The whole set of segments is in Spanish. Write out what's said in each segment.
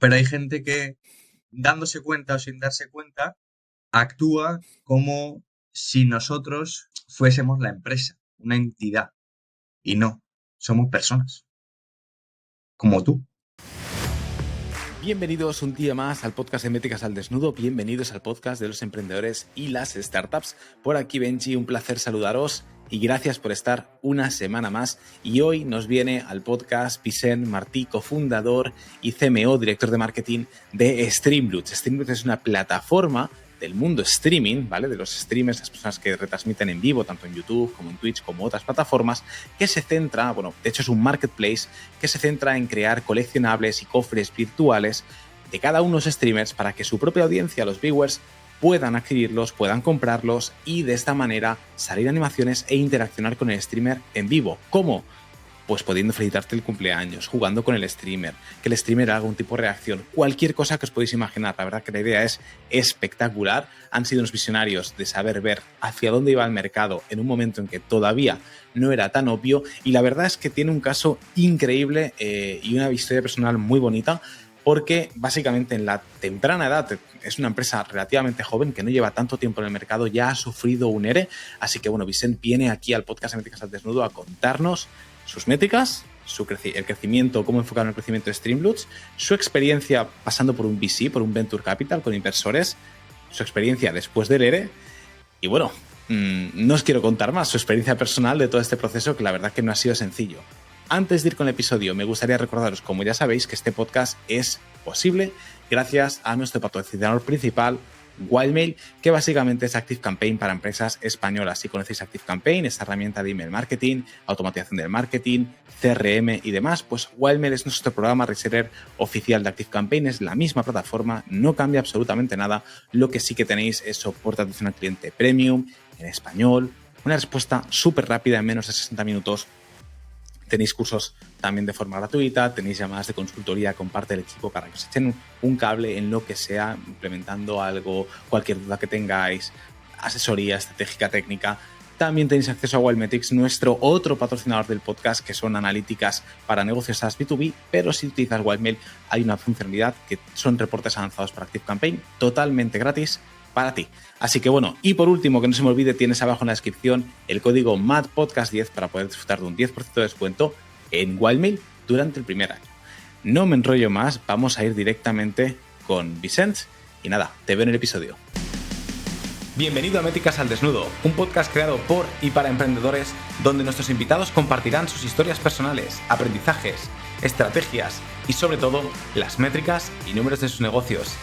Pero hay gente que, dándose cuenta o sin darse cuenta, actúa como si nosotros fuésemos la empresa, una entidad. Y no, somos personas, como tú. Bienvenidos un día más al podcast de Métricas al Desnudo, bienvenidos al podcast de los emprendedores y las startups. Por aquí Benji, un placer saludaros y gracias por estar una semana más. Y hoy nos viene al podcast Vicent Martí, cofundador y CMO, director de marketing de Streamloots. Streamloots es una plataforma del mundo streaming, ¿vale? De los streamers, las personas que retransmiten en vivo, tanto en YouTube como en Twitch, como otras plataformas, que se centra, bueno, de hecho es un marketplace que se centra en crear coleccionables y cofres virtuales de cada uno de los streamers para que su propia audiencia, los viewers, puedan adquirirlos, puedan comprarlos y de esta manera salir animaciones e interaccionar con el streamer en vivo. ¿Cómo? Pues pudiendo felicitarte el cumpleaños, jugando con el streamer, que el streamer haga un tipo de reacción, cualquier cosa que os podéis imaginar. La verdad que la idea es espectacular. Han sido unos visionarios de saber ver hacia dónde iba el mercado en un momento en que todavía no era tan obvio, y la verdad es que tiene un caso increíble y una historia personal muy bonita, porque básicamente en la temprana edad, es una empresa relativamente joven que no lleva tanto tiempo en el mercado, ya ha sufrido un ERE, así que bueno, Vicent viene aquí al podcast de Métricas al Desnudo a contarnos sus métricas, el crecimiento, cómo enfocar el crecimiento de Streamloots, su experiencia pasando por un VC, por un Venture Capital con inversores, su experiencia después del ERE y bueno, no os quiero contar más, su experiencia personal de todo este proceso que la verdad que no ha sido sencillo. Antes de ir con el episodio, me gustaría recordaros, como ya sabéis, que este podcast es posible gracias a nuestro patrocinador principal, Wildmail, que básicamente es ActiveCampaign para empresas españolas. Si conocéis ActiveCampaign, esta herramienta de email marketing, automatización del marketing, CRM y demás, pues Wildmail es nuestro programa reseller oficial de ActiveCampaign, es la misma plataforma, no cambia absolutamente nada. Lo que sí que tenéis es soporte de atención al cliente premium, en español, una respuesta súper rápida en menos de 60 minutos. Tenéis cursos también de forma gratuita, tenéis llamadas de consultoría con parte del equipo para que os echen un cable en lo que sea, implementando algo, cualquier duda que tengáis, asesoría estratégica, técnica. También tenéis acceso a Wildmetrics, nuestro otro patrocinador del podcast, que son analíticas para negocios SaaS B2B, pero si utilizas Wildmail hay una funcionalidad que son reportes avanzados para ActiveCampaign, totalmente gratis para ti. Así que bueno, y por último, que no se me olvide, tienes abajo en la descripción el código MADPODCAST10 para poder disfrutar de un 10% de descuento en Wildmail durante el primer año. No me enrollo más, vamos a ir directamente con Vicent y nada, te veo en el episodio. Bienvenido a Métricas al Desnudo, un podcast creado por y para emprendedores donde nuestros invitados compartirán sus historias personales, aprendizajes, estrategias y sobre todo las métricas y números de sus negocios.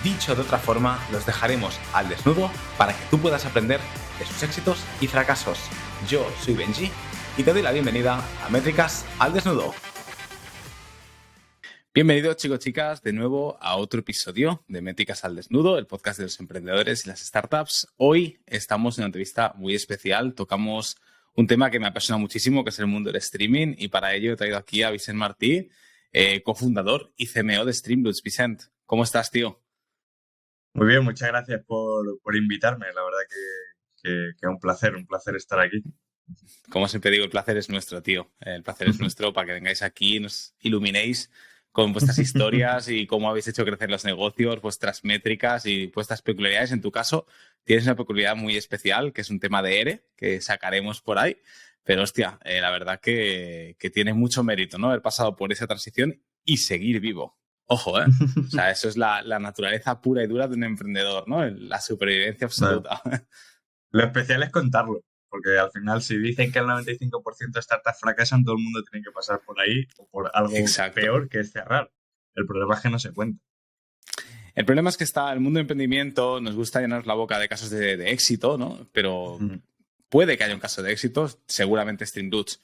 Dicho de otra forma, los dejaremos al desnudo para que tú puedas aprender de sus éxitos y fracasos. Yo soy Benji y te doy la bienvenida a Métricas al Desnudo. Bienvenidos, chicos, chicas, de nuevo a otro episodio de Métricas al Desnudo, el podcast de los emprendedores y las startups. Hoy estamos en una entrevista muy especial. Tocamos un tema que me apasiona muchísimo, que es el mundo del streaming, y para ello he traído aquí a Vicent Martí, cofundador y CMO de Streamloots. Vicent, ¿cómo estás, tío? Muy bien, muchas gracias por invitarme. La verdad que un placer estar aquí. Como siempre digo, el placer es nuestro, tío. El placer es nuestro para que vengáis aquí y nos iluminéis con vuestras historias y cómo habéis hecho crecer los negocios, vuestras métricas y vuestras peculiaridades. En tu caso, tienes una peculiaridad muy especial, que es un tema de ERE, que sacaremos por ahí. Pero, hostia, la verdad que tiene mucho mérito, ¿no? Haber pasado por esa transición y seguir vivo. Ojo, ¿eh? O sea, eso es la naturaleza pura y dura de un emprendedor, ¿no? La supervivencia Bueno, absoluta. lo especial es contarlo, porque al final si dicen que el 95% de startups fracasan, todo el mundo tiene que pasar por ahí o por algo Exacto. peor, que es cerrar. El problema es que no se cuenta. El problema es que está el mundo de emprendimiento, nos gusta llenar la boca de casos de éxito, ¿no? Pero puede que haya un caso de éxito, seguramente Streamloots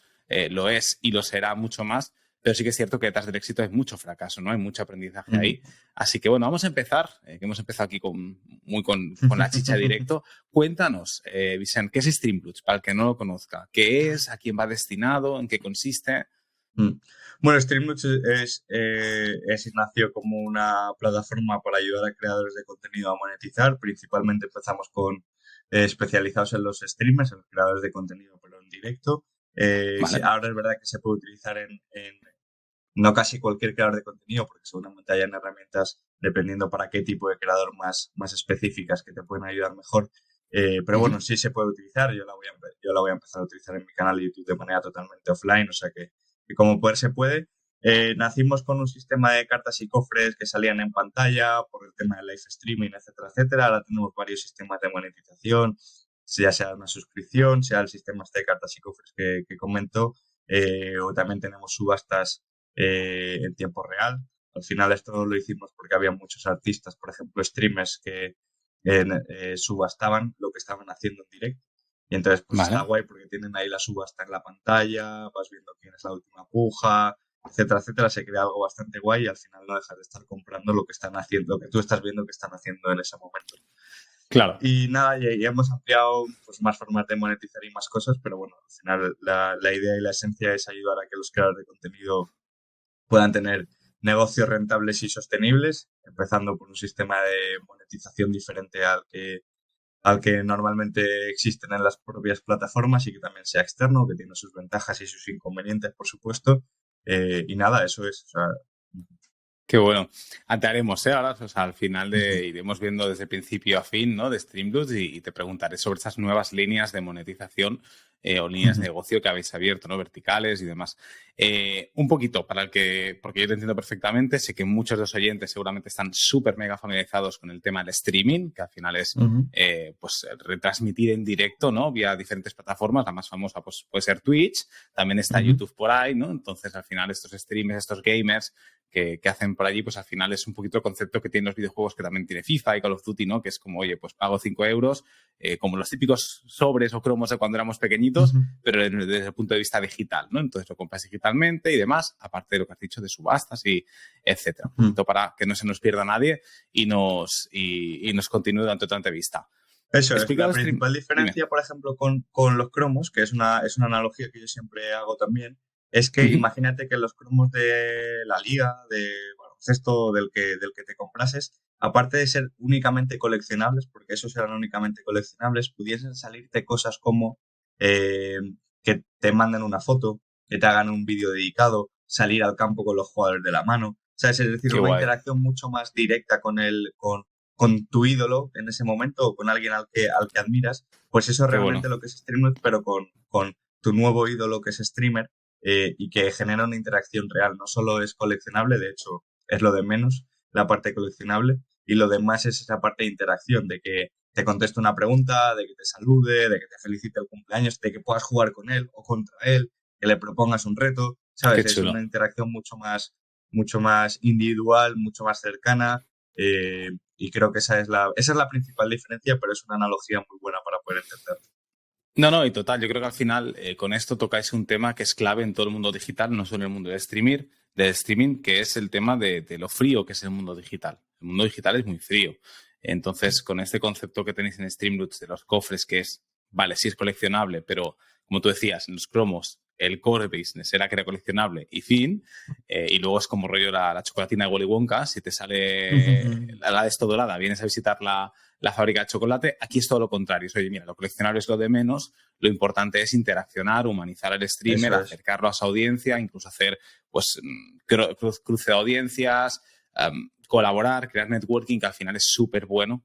lo es y lo será mucho más, pero sí que es cierto que detrás del éxito hay mucho fracaso, ¿no? Hay mucho aprendizaje ahí. Así que bueno, vamos a empezar, que hemos empezado aquí con la chicha directo. Cuéntanos, Vicent, ¿qué es Streamloots? Para el que no lo conozca, ¿qué es? ¿A quién va destinado? ¿En qué consiste? Bueno, Streamlabs nació como una plataforma para ayudar a creadores de contenido a monetizar. Principalmente empezamos con especializados en los streamers, en los creadores de contenido, pero en directo. Sí, Vale. ahora es verdad que se puede utilizar no casi cualquier creador de contenido, porque seguramente hayan herramientas dependiendo para qué tipo de creador más específicas que te pueden ayudar mejor. Pero Ujú. bueno, sí se puede utilizar. Yo la voy a empezar a utilizar en mi canal de YouTube de manera totalmente offline, o sea que como poder se puede. Nacimos con un sistema de cartas y cofres que salían en pantalla por el tema del live streaming, etcétera, etcétera. Ahora tenemos varios sistemas de monetización, ya sea una suscripción, sea el sistema este de cartas y cofres que comento, o también tenemos subastas en tiempo real. Al final esto lo hicimos porque había muchos artistas, por ejemplo, streamers que subastaban lo que estaban haciendo en directo. Y entonces pues está Vale. guay porque tienen ahí la subasta en la pantalla, vas viendo quién es la última puja, etcétera, etcétera. Se crea algo bastante guay y al final no dejas de estar comprando lo que están haciendo, lo que tú estás viendo que están haciendo en ese momento. Claro. Y nada, ya hemos ampliado pues, más formas de monetizar y más cosas, pero bueno, al final la idea y la esencia es ayudar a que los creadores de contenido puedan tener negocios rentables y sostenibles, empezando por un sistema de monetización diferente al que normalmente existen en las propias plataformas y que también sea externo, que tiene sus ventajas y sus inconvenientes, por supuesto. Y nada, eso es. O sea, Qué bueno. Te haremos, ahora, o sea, al final iremos viendo desde principio a fin, ¿no? De Streamlabs y te preguntaré sobre esas nuevas líneas de monetización o líneas de negocio que habéis abierto, ¿no? Verticales y demás. Un poquito, porque yo te entiendo perfectamente, sé que muchos de los oyentes seguramente están súper mega familiarizados con el tema del streaming, que al final es pues retransmitir en directo, ¿no? Vía diferentes plataformas. La más famosa pues, puede ser Twitch, también está YouTube por ahí, ¿no? Entonces, al final, estos streamers, estos gamers que hacen por allí, pues al final es un poquito el concepto que tienen los videojuegos que también tiene FIFA y Call of Duty, ¿no? Que es como, oye, pues pago 5 euros, como los típicos sobres o cromos de cuando éramos pequeñitos, pero desde el punto de vista digital, ¿no? Entonces lo compras digitalmente y demás, aparte de lo que has dicho de subastas y etcétera. Un poquito para que no se nos pierda nadie y nos continúe durante toda la entrevista. Eso es, la Explicado stream. principal Dime. diferencia, por ejemplo, con los cromos, que es una analogía que yo siempre hago también, es que imagínate que los cromos de la liga, de baloncesto, del que te comprases, aparte de ser únicamente coleccionables, porque esos eran únicamente coleccionables, pudiesen salirte cosas como eh, que te manden una foto, que te hagan un vídeo dedicado, salir al campo con los jugadores de la mano, ¿sabes? Es decir, Qué una guay. interacción mucho más directa con tu ídolo en ese momento o con alguien al que admiras, pues eso es Qué bueno. realmente lo que es streamer, pero con tu nuevo ídolo que es streamer y que genera una interacción real. No solo es coleccionable, de hecho es lo de menos la parte coleccionable y lo demás es esa parte de interacción, de que te conteste una pregunta, de que te salude, de que te felicite el cumpleaños, de que puedas jugar con él o contra él, que le propongas un reto, Qué ¿sabes? Es una chulo. interacción mucho más individual, mucho más cercana y creo que esa es la principal diferencia, pero es una analogía muy buena para poder entenderlo. No, y total, yo creo que al final con esto tocáis un tema que es clave en todo el mundo digital, no solo en el mundo de streaming, que es el tema de lo frío que es el mundo digital. El mundo digital es muy frío. Entonces, con este concepto que tenéis en Streamlabs de los cofres, que es, vale, sí es coleccionable, pero como tú decías, en los cromos, el core business era que era coleccionable y fin, y luego es como rollo la chocolatina de Willy Wonka, si te sale la de esto dorada, vienes a visitar la fábrica de chocolate, aquí es todo lo contrario. Oye, mira, lo coleccionable es lo de menos, lo importante es interaccionar, humanizar al streamer, Eso es. acercarlo a su audiencia, incluso hacer pues cruce de audiencias, colaborar, crear networking, que al final es súper bueno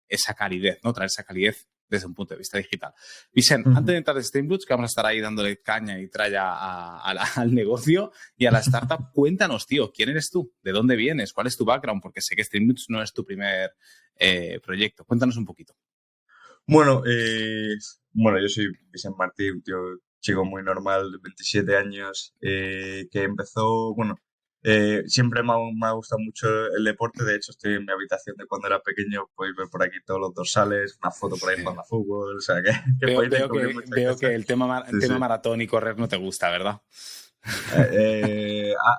esa calidez, ¿no? Traer esa calidez desde un punto de vista digital. Vicent, antes de entrar en Streamlabs, que vamos a estar ahí dándole caña y tralla al negocio y a la startup, cuéntanos, tío, ¿quién eres tú? ¿De dónde vienes? ¿Cuál es tu background? Porque sé que Streamlabs no es tu primer proyecto. Cuéntanos un poquito. Bueno, yo soy Vicente Martí, un tío chico muy normal, de 27 años, que empezó, siempre me ha gustado mucho el deporte, de hecho estoy en mi habitación de cuando era pequeño, podéis ver por aquí todos los dorsales, una foto por ahí Sí. jugando a fútbol, o sea, que Veo, podéis veo descubrir que, muchas veo que cosas. el tema, Sí, sí. maratón y correr no te gusta, ¿verdad?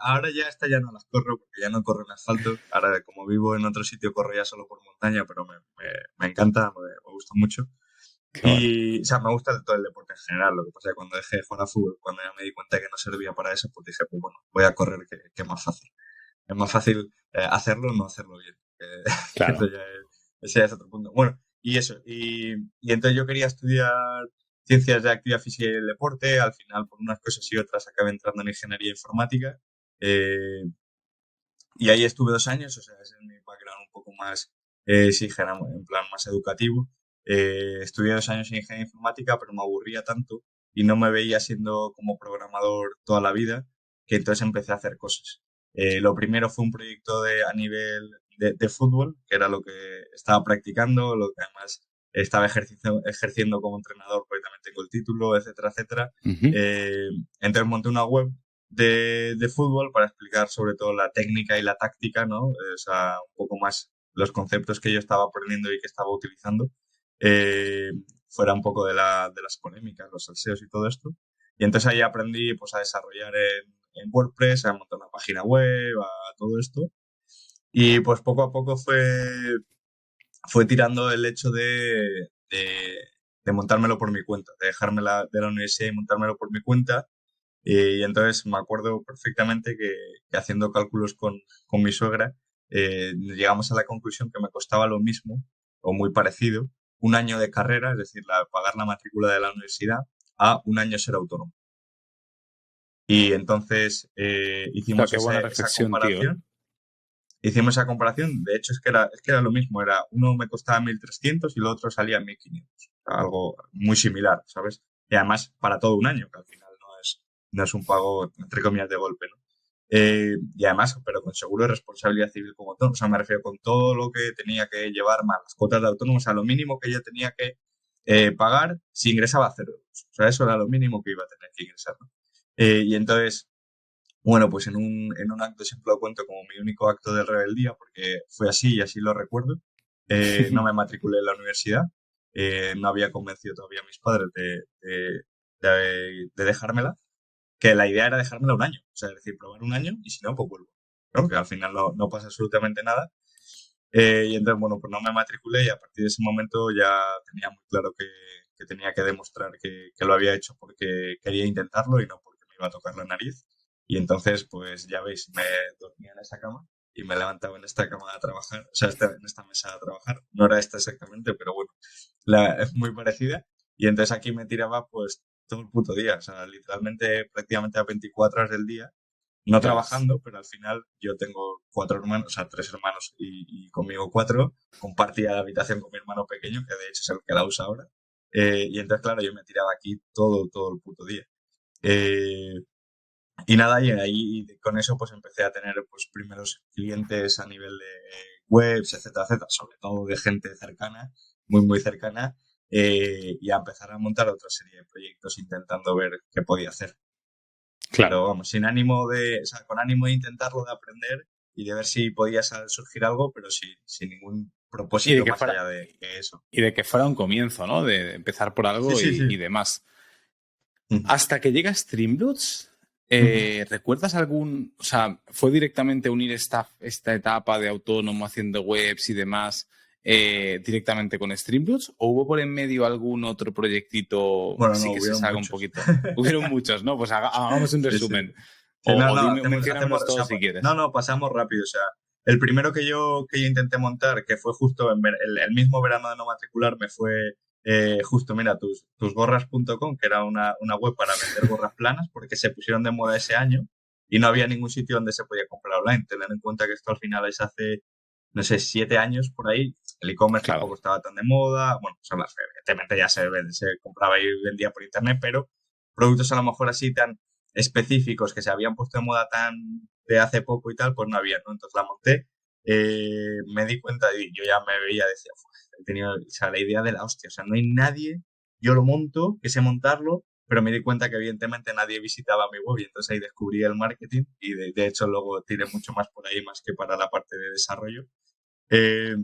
Ahora ya ya no las corro porque ya no corro en asfalto. Ahora, como vivo en otro sitio, corro ya solo por montaña, pero me encanta, me gusta mucho. Qué bueno. Y, o sea, me gusta todo el deporte en general. Lo que pasa es que cuando dejé de jugar a fútbol, cuando ya me di cuenta que no servía para eso, pues dije, pues bueno, voy a correr, que es más fácil. Es más fácil hacerlo o no hacerlo bien. Que eso Claro. ese ya es otro punto. Bueno, y eso. Y entonces yo quería estudiar ciencias de actividad física y del deporte. Al final, por unas cosas y otras, acabé entrando en ingeniería informática. Eh, y ahí estuve 2 años, o sea, ese es mi background un poco más, sí, en plan más educativo. Estudié 2 años en ingeniería informática, pero me aburría tanto y no me veía siendo como programador toda la vida, que entonces empecé a hacer cosas. Lo primero fue un proyecto a nivel de fútbol, que era lo que estaba practicando, lo que además estaba ejerciendo como entrenador, porque también tengo el título, etcétera, etcétera. Ujú. Eh, entonces monté una web de fútbol para explicar sobre todo la técnica y la táctica, ¿no? O sea, un poco más los conceptos que yo estaba aprendiendo y que estaba utilizando, eh, fuera un poco de las polémicas, los salseos y todo esto. Y entonces ahí aprendí pues a desarrollar en WordPress, a montar una página web, a todo esto. Y pues poco a poco fue tirando el hecho de montármelo por mi cuenta, de dejarme de la universidad y montármelo por mi cuenta. Y entonces me acuerdo perfectamente que haciendo cálculos con mi suegra, llegamos a la conclusión que me costaba lo mismo o muy parecido un año de carrera, es decir, pagar la matrícula de la universidad, a un año ser autónomo. Y entonces O sea, hicimos qué buena esa reflexión, tío, ¿eh? comparación. Hicimos esa comparación, de hecho es que era lo mismo, uno me costaba 1.300 y el otro salía 1.500, algo muy similar, ¿sabes? Y además para todo un año, que al final no es un pago, entre comillas, de golpe, ¿no? Y además, pero con seguro de responsabilidad civil como todo, o sea, me refiero con todo lo que tenía que llevar más las cuotas de autónomo, o sea, lo mínimo que yo tenía que pagar si ingresaba 0 euros, o sea, eso era lo mínimo que iba a tener que ingresar, ¿no? Y entonces, bueno, pues en un acto siempre lo cuento como mi único acto de rebeldía, porque fue así y así lo recuerdo. No me matriculé en la universidad, no había convencido todavía a mis padres de dejármela, que la idea era dejármela un año, o sea, es decir, probar un año y si no, pues vuelvo. ¿No? Que al final no pasa absolutamente nada. Y entonces, bueno, pues no me matriculé y a partir de ese momento ya tenía muy claro que tenía que demostrar que lo había hecho porque quería intentarlo y no porque me iba a tocar la nariz. Y entonces, pues ya veis, me dormía en esta cama y me levantaba en esta cama a trabajar, o sea, en esta mesa a trabajar. No era esta exactamente, pero bueno, es muy parecida. Y entonces aquí me tiraba pues todo el puto día, o sea, literalmente prácticamente a 24 horas del día no Ya ves. trabajando, pero al final yo tengo 4 hermanos, o sea, 3 hermanos y conmigo 4. Compartía la habitación con mi hermano pequeño, que de hecho es el que la usa ahora. Y entonces, claro, yo me tiraba aquí todo el puto día. Eh, y nada, y ahí con eso pues empecé a tener pues primeros clientes a nivel de webs, etcétera, etcétera, sobre todo de gente cercana, muy cercana, y a empezar a montar otra serie de proyectos intentando ver qué podía hacer. Claro. Pero vamos, sin ánimo o sea, con ánimo de intentarlo, de aprender y de ver si podía surgir algo, pero sin ningún Y de propósito que más fuera, allá de eso. y de que fuera un comienzo, ¿no? De empezar por Sí, algo sí, y sí. demás. Ujú, Hasta que llega Streamloots, ujú. ¿recuerdas algún, o sea, fue directamente unir esta etapa de autónomo haciendo webs y demás directamente con Streamloots? ¿O hubo por en medio algún otro proyectito Bueno, así no, que se hubieron salga un muchos. poquito? Hubieron muchos, ¿no? Pues hagamos un Sí, sí. resumen. Sí, no, O no, dime, hacemos, menciónamelos o sea, todos si no, quieres. no, pasamos rápido. O sea, el primero que yo intenté montar, que fue justo el mismo verano de no matricularme, fue justo, mira, tusgorras.com, que era una web para vender gorras planas, porque se pusieron de moda ese año y no había ningún sitio donde se podía comprar online. Tener en cuenta que esto al final es hace, no sé, 7 años por ahí. El e-commerce Claro, tampoco estaba tan de moda. Bueno, evidentemente ya se compraba y vendía por internet, pero productos a lo mejor así tan específicos que se habían puesto de moda tan de hace poco y tal, pues no había, ¿no? Entonces la monté, me di cuenta y yo ya me veía, decía, he tenido, o sea, la idea de la hostia, o sea, no hay nadie, yo lo monto, que sé montarlo, pero me di cuenta que evidentemente nadie visitaba mi web y entonces ahí descubrí el marketing y de hecho luego tiré mucho más por ahí más que para la parte de desarrollo. Eh,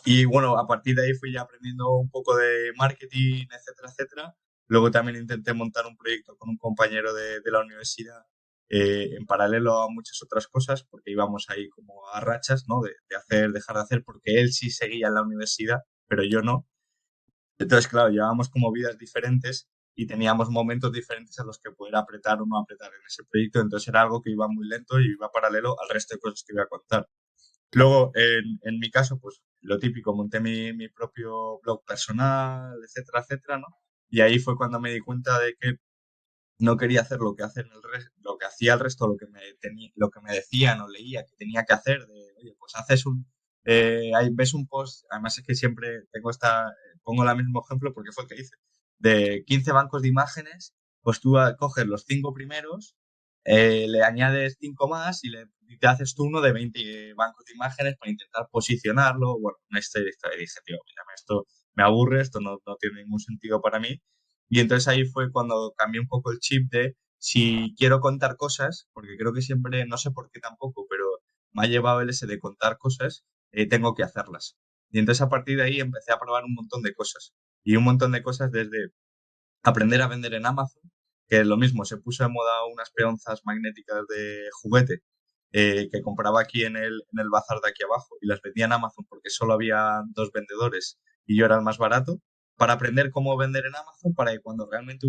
y bueno, a partir de ahí fui ya aprendiendo un poco de marketing, etcétera, etcétera. Luego también intenté montar un proyecto con un compañero de la universidad en paralelo a muchas otras cosas, porque íbamos ahí como a rachas, ¿no? De hacer, dejar de hacer, porque él sí seguía en la universidad, pero yo no. Entonces, claro, llevábamos como vidas diferentes y teníamos momentos diferentes a los que poder apretar o no apretar en ese proyecto. Entonces era algo que iba muy lento y iba paralelo al resto de cosas que iba a contar. Luego, en mi caso, pues lo típico, monté mi propio blog personal, etcétera, etcétera, ¿no? Y ahí fue cuando me di cuenta de que no quería hacer lo que hacía el resto, lo que me decían o leía que tenía que hacer, de, oye, pues ahí ves un post, además es que siempre pongo el mismo ejemplo porque fue el que hice, de 15 bancos de imágenes, pues tú coges los 5 primeros, le añades 5 más y te haces tú uno de 20 bancos de imágenes para intentar posicionarlo, bueno, una historia, y dije, tío, mira, esto me aburre, esto no tiene ningún sentido para mí. Y entonces ahí fue cuando cambié un poco el chip de si quiero contar cosas, porque creo que siempre, no sé por qué tampoco, pero me ha llevado el ese de contar cosas, tengo que hacerlas. Y entonces a partir de ahí empecé a probar un montón de cosas. Y un montón de cosas desde aprender a vender en Amazon, que es lo mismo, se puso de moda unas peonzas magnéticas de juguete que compraba aquí en el bazar de aquí abajo y las vendía en Amazon porque solo había 2 vendedores y yo era el más barato, para aprender cómo vender en Amazon para que cuando realmente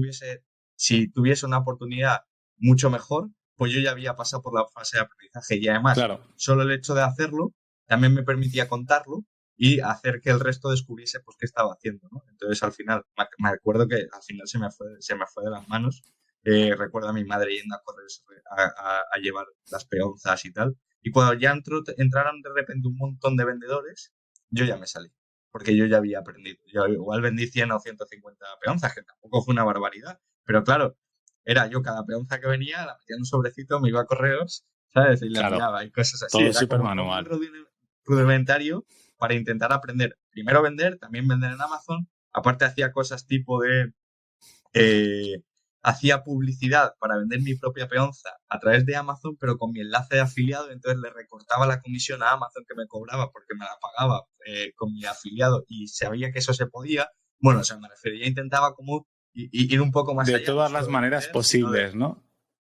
si tuviese una oportunidad mucho mejor, pues yo ya había pasado por la fase de aprendizaje y además Claro. solo el hecho de hacerlo también me permitía contarlo y hacer que el resto descubriese pues qué estaba haciendo, ¿no? Entonces al final, me acuerdo que al final se me fue de las manos. Recuerdo a mi madre yendo a correr a llevar las peonzas y tal. Y cuando ya entraron de repente un montón de vendedores, yo ya me salí, porque yo ya había aprendido. Yo igual vendí 100 o 150 peonzas, que tampoco fue una barbaridad. Pero claro, era yo cada peonza que venía, la metía en un sobrecito, me iba a correos, ¿sabes? Y la Claro, enviaba y cosas así. todo Era súper como muy manual. rudimentario para intentar aprender. Primero vender, también vender en Amazon. Aparte hacía cosas tipo de... eh, hacía publicidad para vender mi propia peonza a través de Amazon, pero con mi enlace de afiliado, entonces le recortaba la comisión a Amazon que me cobraba porque me la pagaba con mi afiliado y sabía que eso se podía. Bueno, o sea, me refería, intentaba como ir un poco más De allá, no todas las solo de maneras vender, sino de, posibles, ¿no?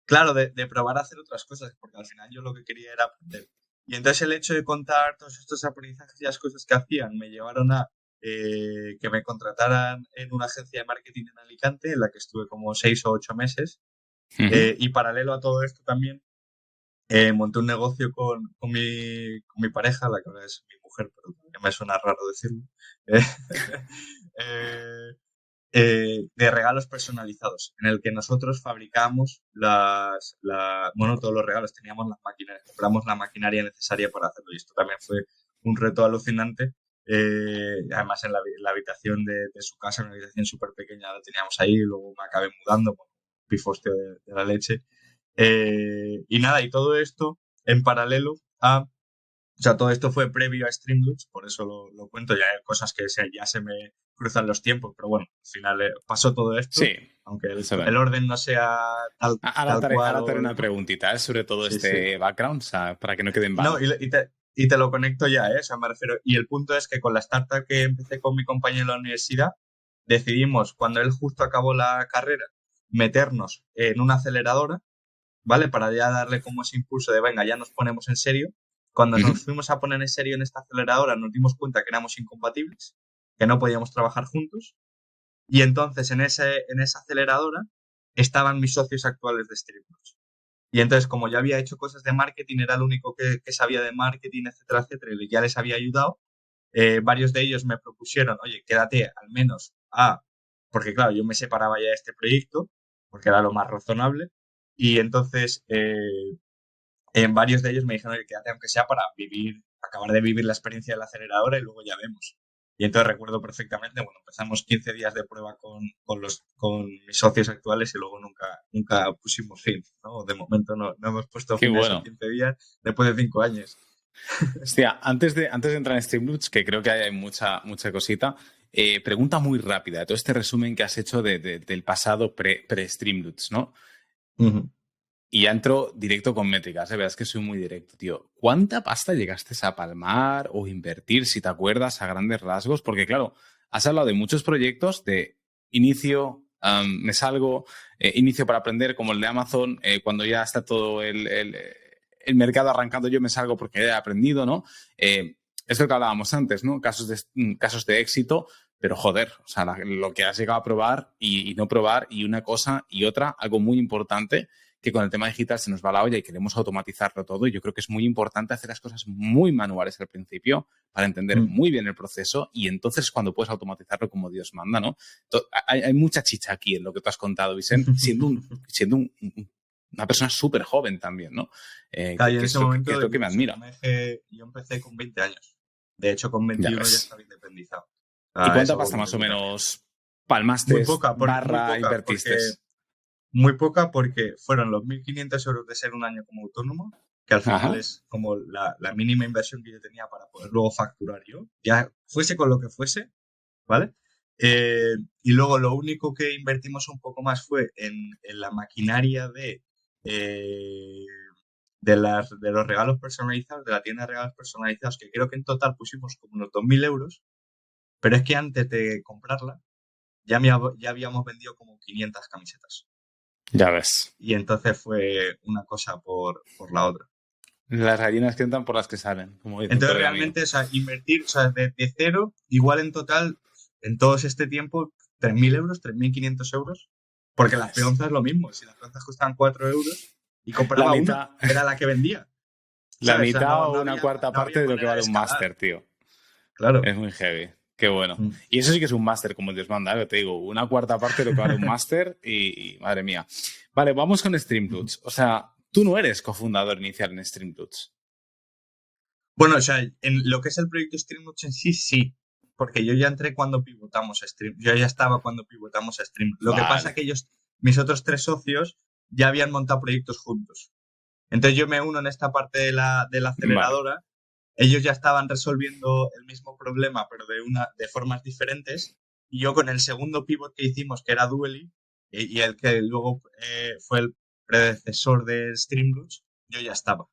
claro, de probar a hacer otras cosas, porque al final yo lo que quería era aprender. Y entonces el hecho de contar todos estos aprendizajes y las cosas que hacían me llevaron a que me contrataran en una agencia de marketing en Alicante, en la que estuve como 6 o 8 meses. Ujú. Y paralelo a todo esto también, monté un negocio con mi pareja, la que ahora es mi mujer, pero ya me suena raro decirlo. Eh, eh, de regalos personalizados, en el que nosotros fabricamos bueno, todos los regalos, teníamos las máquinas, compramos la maquinaria necesaria para hacerlo y esto también fue un reto alucinante. Además en la habitación de su casa, una habitación súper pequeña, la teníamos ahí, luego me acabé mudando, bueno, pifostio de la leche. Y nada, y todo esto en paralelo o sea, todo esto fue previo a Streamlabs, por eso lo cuento, ya hay cosas que ya se me cruzan los tiempos, pero bueno, al final pasó todo esto, Sí, aunque el excelente. orden no sea tal cual Ahora te haré o una no. preguntita, sobre todo Sí, sí. este background, o sea, para que no quede en No, vano. y te lo conecto ya, ¿eh? O sea, me refiero. Y el punto es que con la startup que empecé con mi compañero en la universidad, decidimos, cuando él justo acabó la carrera, meternos en una aceleradora, ¿vale? Para ya darle como ese impulso de, venga, ya nos ponemos en serio. Cuando Ujú. nos fuimos a poner en serio en esta aceleradora, nos dimos cuenta que éramos incompatibles, que no podíamos trabajar juntos. Y entonces en esa aceleradora estaban mis socios actuales de Streamlabs. Y entonces, como ya había hecho cosas de marketing, era el único que sabía de marketing, etcétera, etcétera, y ya les había ayudado. Varios de ellos me propusieron, oye, quédate al menos porque claro, yo me separaba ya de este proyecto, porque era lo más razonable, y entonces en varios de ellos me dijeron, oye, quédate aunque sea para acabar de vivir la experiencia de la aceleradora y luego ya vemos. Y entonces recuerdo perfectamente, bueno, empezamos 15 días de prueba con mis socios actuales y luego nunca pusimos fin, ¿no? De momento no hemos puesto Qué fin a esos bueno. 15 días después de 5 años. Hostia, antes de entrar en Streamlabs, que creo que hay mucha cosita, pregunta muy rápida, todo este resumen que has hecho del pasado pre-Streamlabs, ¿no? Ujú. Y ya entro directo con métricas, verás que soy muy directo, tío. ¿Cuánta pasta llegaste a palmar o invertir, si te acuerdas, a grandes rasgos? Porque, claro, has hablado de muchos proyectos de inicio, me salgo, inicio para aprender, como el de Amazon, cuando ya está todo el mercado arrancando, yo me salgo porque he aprendido, ¿no? Es lo que hablábamos antes, ¿no? Casos de éxito, pero joder, o sea, lo que has llegado a probar y no probar, y una cosa y otra, algo muy importante que con el tema digital se nos va la olla y queremos automatizarlo todo. Y yo creo que es muy importante hacer las cosas muy manuales al principio para entender muy bien el proceso y entonces es cuando puedes automatizarlo como Dios manda, ¿no? Hay mucha chicha aquí en lo que tú has contado, Vicent, siendo una persona súper joven también, ¿no? Claro, y en ese momento que es lo que me admira. yo empecé con 20 años. De hecho, con 21 ya estaba independizado. ¿Y cuánta pasta más o menos palmaste muy poca, invertiste? Muy poca porque fueron los 1.500 euros de ser un año como autónomo, que al final es como la mínima inversión que yo tenía para poder luego facturar yo, ya fuese con lo que fuese, ¿vale? Y luego lo único que invertimos un poco más fue en la maquinaria de los regalos personalizados, de la tienda de regalos personalizados, que creo que en total pusimos como unos 2.000 euros, pero es que antes de comprarla ya habíamos vendido como 500 camisetas. Ya ves. Y entonces fue una cosa por la otra. Las gallinas que entran por las que salen, como dice. Entonces realmente, o sea, invertir, o sea, de cero, igual en total, en todo este tiempo, 3.000 euros, 3.500 euros, porque las peonzas es lo mismo. Si las peonzas costaban 4 euros y compraba una, era la que vendía. La mitad o una cuarta parte de lo que vale un máster, tío. Claro. Es muy heavy. Qué bueno. Y eso sí que es un máster, como Dios manda, ¿eh? Te digo, una cuarta parte de lo que vale un máster y madre mía. Vale, vamos con Streamloots. O sea, tú no eres cofundador inicial en Streamloots. Bueno, o sea, en lo que es el proyecto Streamloots en sí, sí. Porque yo ya entré cuando pivotamos a Stream. Yo ya estaba cuando pivotamos a Stream. Lo que pasa es que mis otros 3 socios, ya habían montado proyectos juntos. Entonces yo me uno en esta parte de la aceleradora. Vale. Ellos ya estaban resolviendo el mismo problema, pero de formas diferentes. Y yo con el segundo pivot que hicimos, que era Duely, y el que luego fue el predecesor de Streamloots, yo ya estaba.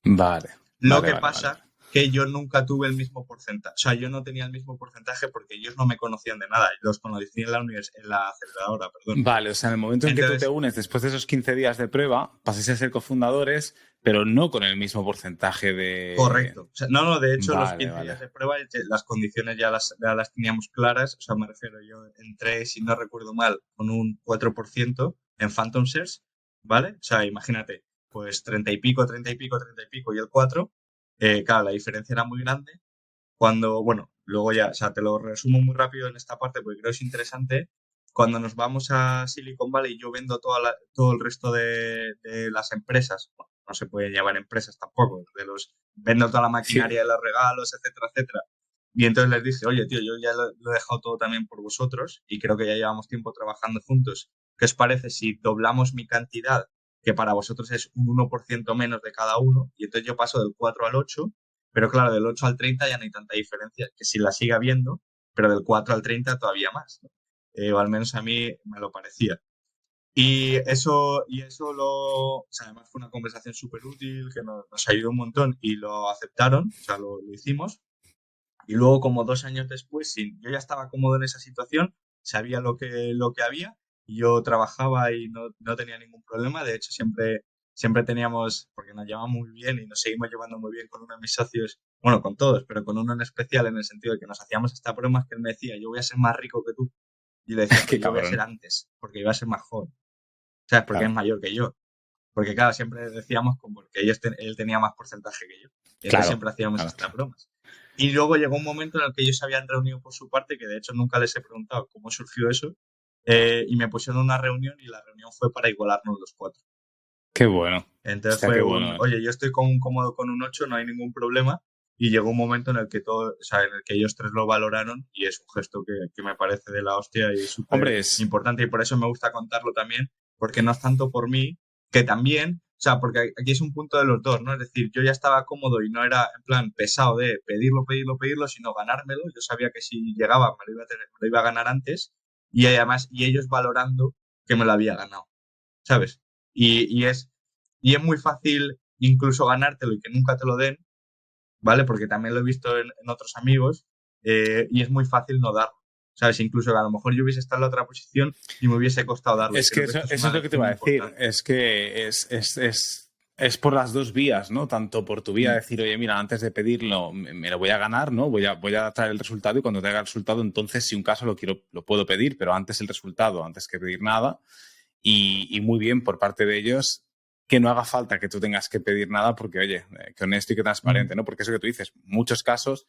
Vale. Lo que pasa que yo nunca tuve el mismo porcentaje. O sea, yo no tenía el mismo porcentaje porque ellos no me conocían de nada. Los conocí en la aceleradora, perdón. Vale, o sea, en el momento en que tú te unes después de esos 15 días de prueba, pasáis a ser cofundadores, pero no con el mismo porcentaje de... Correcto. O sea, no, de hecho, los 15 días de prueba, las condiciones ya las teníamos claras. O sea, me refiero, yo entré, si no recuerdo mal, con un 4% en Phantom Shares, ¿vale? O sea, imagínate, pues 30 y pico y el 4. Claro, la diferencia era muy grande. Cuando, bueno, luego ya, o sea, te lo resumo muy rápido en esta parte porque creo que es interesante. Cuando nos vamos a Silicon Valley, yo vendo todo el resto de las empresas. Bueno, no se pueden llamar empresas tampoco. Vendo toda la maquinaria de los regalos, etcétera, etcétera. Y entonces les dije, oye, tío, yo ya lo he dejado todo también por vosotros y creo que ya llevamos tiempo trabajando juntos. ¿Qué os parece si doblamos mi cantidad, que para vosotros es un 1% menos de cada uno? Y entonces yo paso del 4 al 8, pero claro, del 8 al 30 ya no hay tanta diferencia, que si la sigue habiendo, pero del 4 al 30 todavía más, ¿no? O al menos a mí me lo parecía. Y eso o sea, además fue una conversación súper útil que nos ayudó un montón y lo aceptaron, o sea, lo hicimos. Y luego, como 2 años después, yo ya estaba cómodo en esa situación, sabía lo que había y yo trabajaba y no tenía ningún problema. De hecho, siempre teníamos, porque nos llevamos muy bien y nos seguimos llevando muy bien con uno de mis socios, bueno, con todos, pero con uno en especial en el sentido de que nos hacíamos hasta bromas que él me decía, yo voy a ser más rico que tú. Y le decía, yo voy a ser antes, porque iba a ser más joven. ¿Sabes? Porque es mayor que yo. Porque claro, siempre decíamos como que él tenía más porcentaje que yo. Y entonces siempre hacíamos estas bromas. Y luego llegó un momento en el que ellos se habían reunido por su parte, que de hecho nunca les he preguntado cómo surgió eso, y me pusieron una reunión y la reunión fue para igualarnos los 4. Qué bueno. Entonces fue oye, yo estoy cómodo con un 8, no hay ningún problema. Y llegó un momento en el que en el que ellos 3 lo valoraron y es un gesto que me parece de la hostia y súper importante. Y por eso me gusta contarlo también, porque no es tanto por mí, que también, o sea, porque aquí es un punto de los dos, ¿no? Es decir, yo ya estaba cómodo y no era en plan pesado de pedirlo, sino ganármelo. Yo sabía que si llegaba me lo iba a ganar antes y además, y ellos valorando que me lo había ganado, ¿sabes? Y es muy fácil incluso ganártelo y que nunca te lo den, ¿vale? Porque también lo he visto en otros amigos, y es muy fácil no darlo. ¿Sabes? Incluso que a lo mejor yo hubiese estado en la otra posición y me hubiese costado darlo. Es que eso es lo que te iba a decir. Es que es por las dos vías, ¿no? Tanto por tu vía decir, oye, mira, antes de pedirlo me lo voy a ganar, ¿no? Voy a traer el resultado y cuando traiga el resultado, entonces, si un caso lo puedo pedir, pero antes el resultado, antes que pedir nada. y muy bien por parte de ellos que no haga falta que tú tengas que pedir nada porque, oye, que honesto y que transparente, ¿no? Porque eso que tú dices, muchos casos,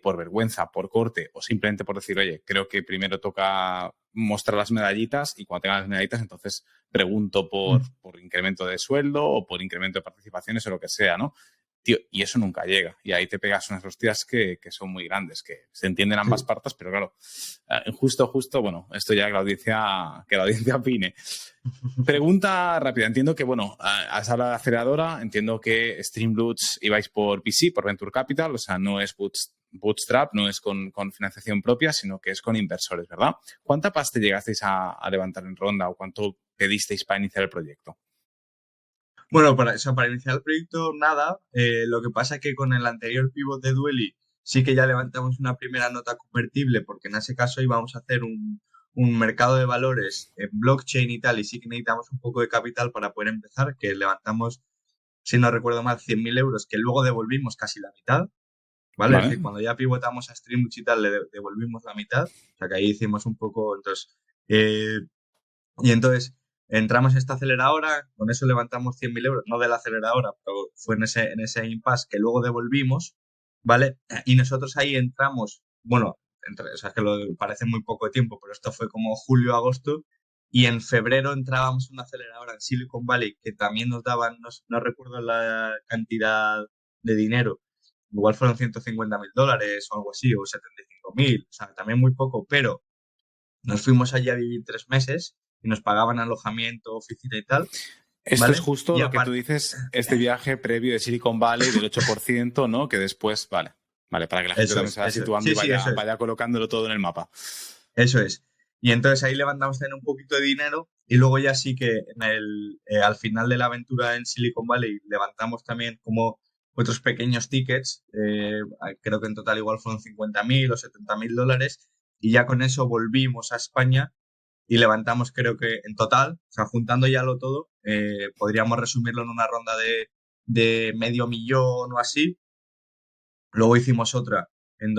por vergüenza, por corte o simplemente por decir, oye, creo que primero toca mostrar las medallitas y cuando tenga las medallitas entonces pregunto por incremento de sueldo o por incremento de participaciones o lo que sea, ¿no? Tío, y eso nunca llega. Y ahí te pegas unas hostias que son muy grandes, que se entienden ambas partes, pero claro, justo, bueno, esto ya que la audiencia opine. Pregunta rápida. Entiendo que, bueno, has hablado de aceleradora. Entiendo que Streamroots ibais por VC, por Venture Capital. O sea, no es bootstrap, no es con financiación propia, sino que es con inversores, ¿verdad? ¿Cuánta pasta llegasteis a levantar en ronda o cuánto pedisteis para iniciar el proyecto? Bueno, para iniciar el proyecto, nada. Lo que pasa es que con el anterior pivot de Dueli sí que ya levantamos una primera nota convertible, porque en ese caso íbamos a hacer un mercado de valores en blockchain y tal, y sí que necesitamos un poco de capital para poder empezar, que levantamos, si no recuerdo mal, 100.000 euros, que luego devolvimos casi la mitad, ¿vale? Es Vale. decir, cuando ya pivotamos a Streamlabs y tal, le devolvimos la mitad, o sea que ahí hicimos un poco, entonces, y entonces entramos en esta aceleradora, con eso levantamos 100.000 euros, no de la aceleradora, pero fue en ese impasse que luego devolvimos, ¿vale? Y nosotros ahí entramos, bueno, o sea, es que parece muy poco tiempo, pero esto fue como julio, agosto, y en febrero entrábamos en una aceleradora en Silicon Valley que también nos daban, no recuerdo la cantidad de dinero, igual fueron 150.000 dólares o algo así, o 75.000, o sea, también muy poco, pero nos fuimos allí a vivir 3 meses y nos pagaban alojamiento, oficina y tal. Esto ¿Vale? es justo y lo que tú dices, este viaje previo de Silicon Valley del 8%, ¿no? Que después, vale, para que la gente también se vaya situando Sí, y sí, eso es. vaya colocándolo todo en el mapa. Eso es. Y entonces ahí levantamos también un poquito de dinero y luego ya sí que al final de la aventura en Silicon Valley levantamos también como otros pequeños tickets, creo que en total igual fueron 50.000 o 70.000 dólares y ya con eso volvimos a España y levantamos creo que en total, o sea, juntando ya lo todo, podríamos resumirlo en una ronda de 500.000 o así. Luego hicimos otra en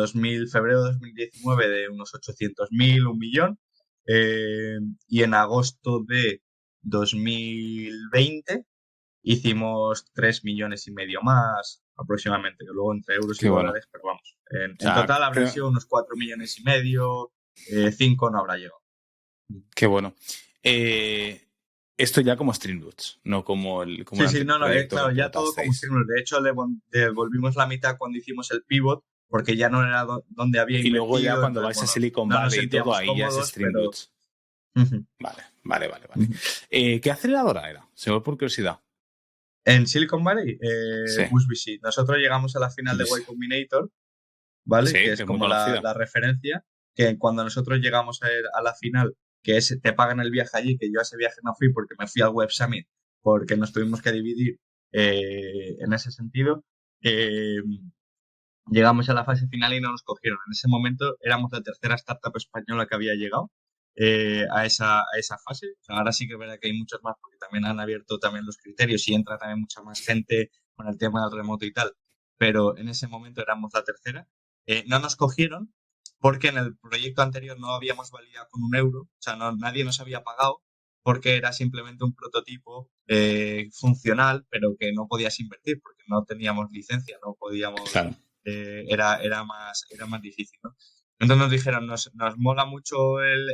febrero de 2019 de unos 800.000, 1 millón. Y en agosto de 2020 hicimos 3,5 millones más aproximadamente, que luego entre euros y Qué bueno. dólares, pero vamos, en O sea, total habrán sido unos 4,5 millones, 5 no habrá llegado. qué bueno. Esto ya como Streamroots, no como el Sí, no, proyecto claro, que ya todo como pilotasteis. Streamlabs. De hecho, le devolvimos la mitad cuando hicimos el pivot, porque ya no era donde había Y luego ya invertido, cuando entonces, vais a bueno, Silicon no nos Valley y todo, sentíamos ahí ya es cómodos, pero... Streamroots. Ujú, Vale. ujú. ¿Qué aceleradora era? Solo por curiosidad. En Silicon Valley, Sí. BuzzVC. Nosotros llegamos a la final de Y Combinator, ¿vale? Que Sí, es que es muy como la, conocida. la referencia, que cuando nosotros llegamos a la final, que te pagan el viaje allí, que yo a ese viaje no fui porque me fui al Web Summit, porque nos tuvimos que dividir en ese sentido. eh, Llegamos a la fase final y no nos cogieron. En ese momento éramos la tercera startup española que había llegado a esa fase. O sea, ahora sí que es verdad que hay muchos más porque también han abierto también los criterios y entra también mucha más gente con el tema del remoto y tal. Pero en ese momento éramos la tercera. No nos cogieron porque en el proyecto anterior no habíamos validado con 1 euro. O sea, nadie nos había pagado porque era simplemente un prototipo funcional, pero que no podías invertir porque no teníamos licencia, no podíamos Claro. era más difícil, ¿no? Entonces nos dijeron, nos mola mucho el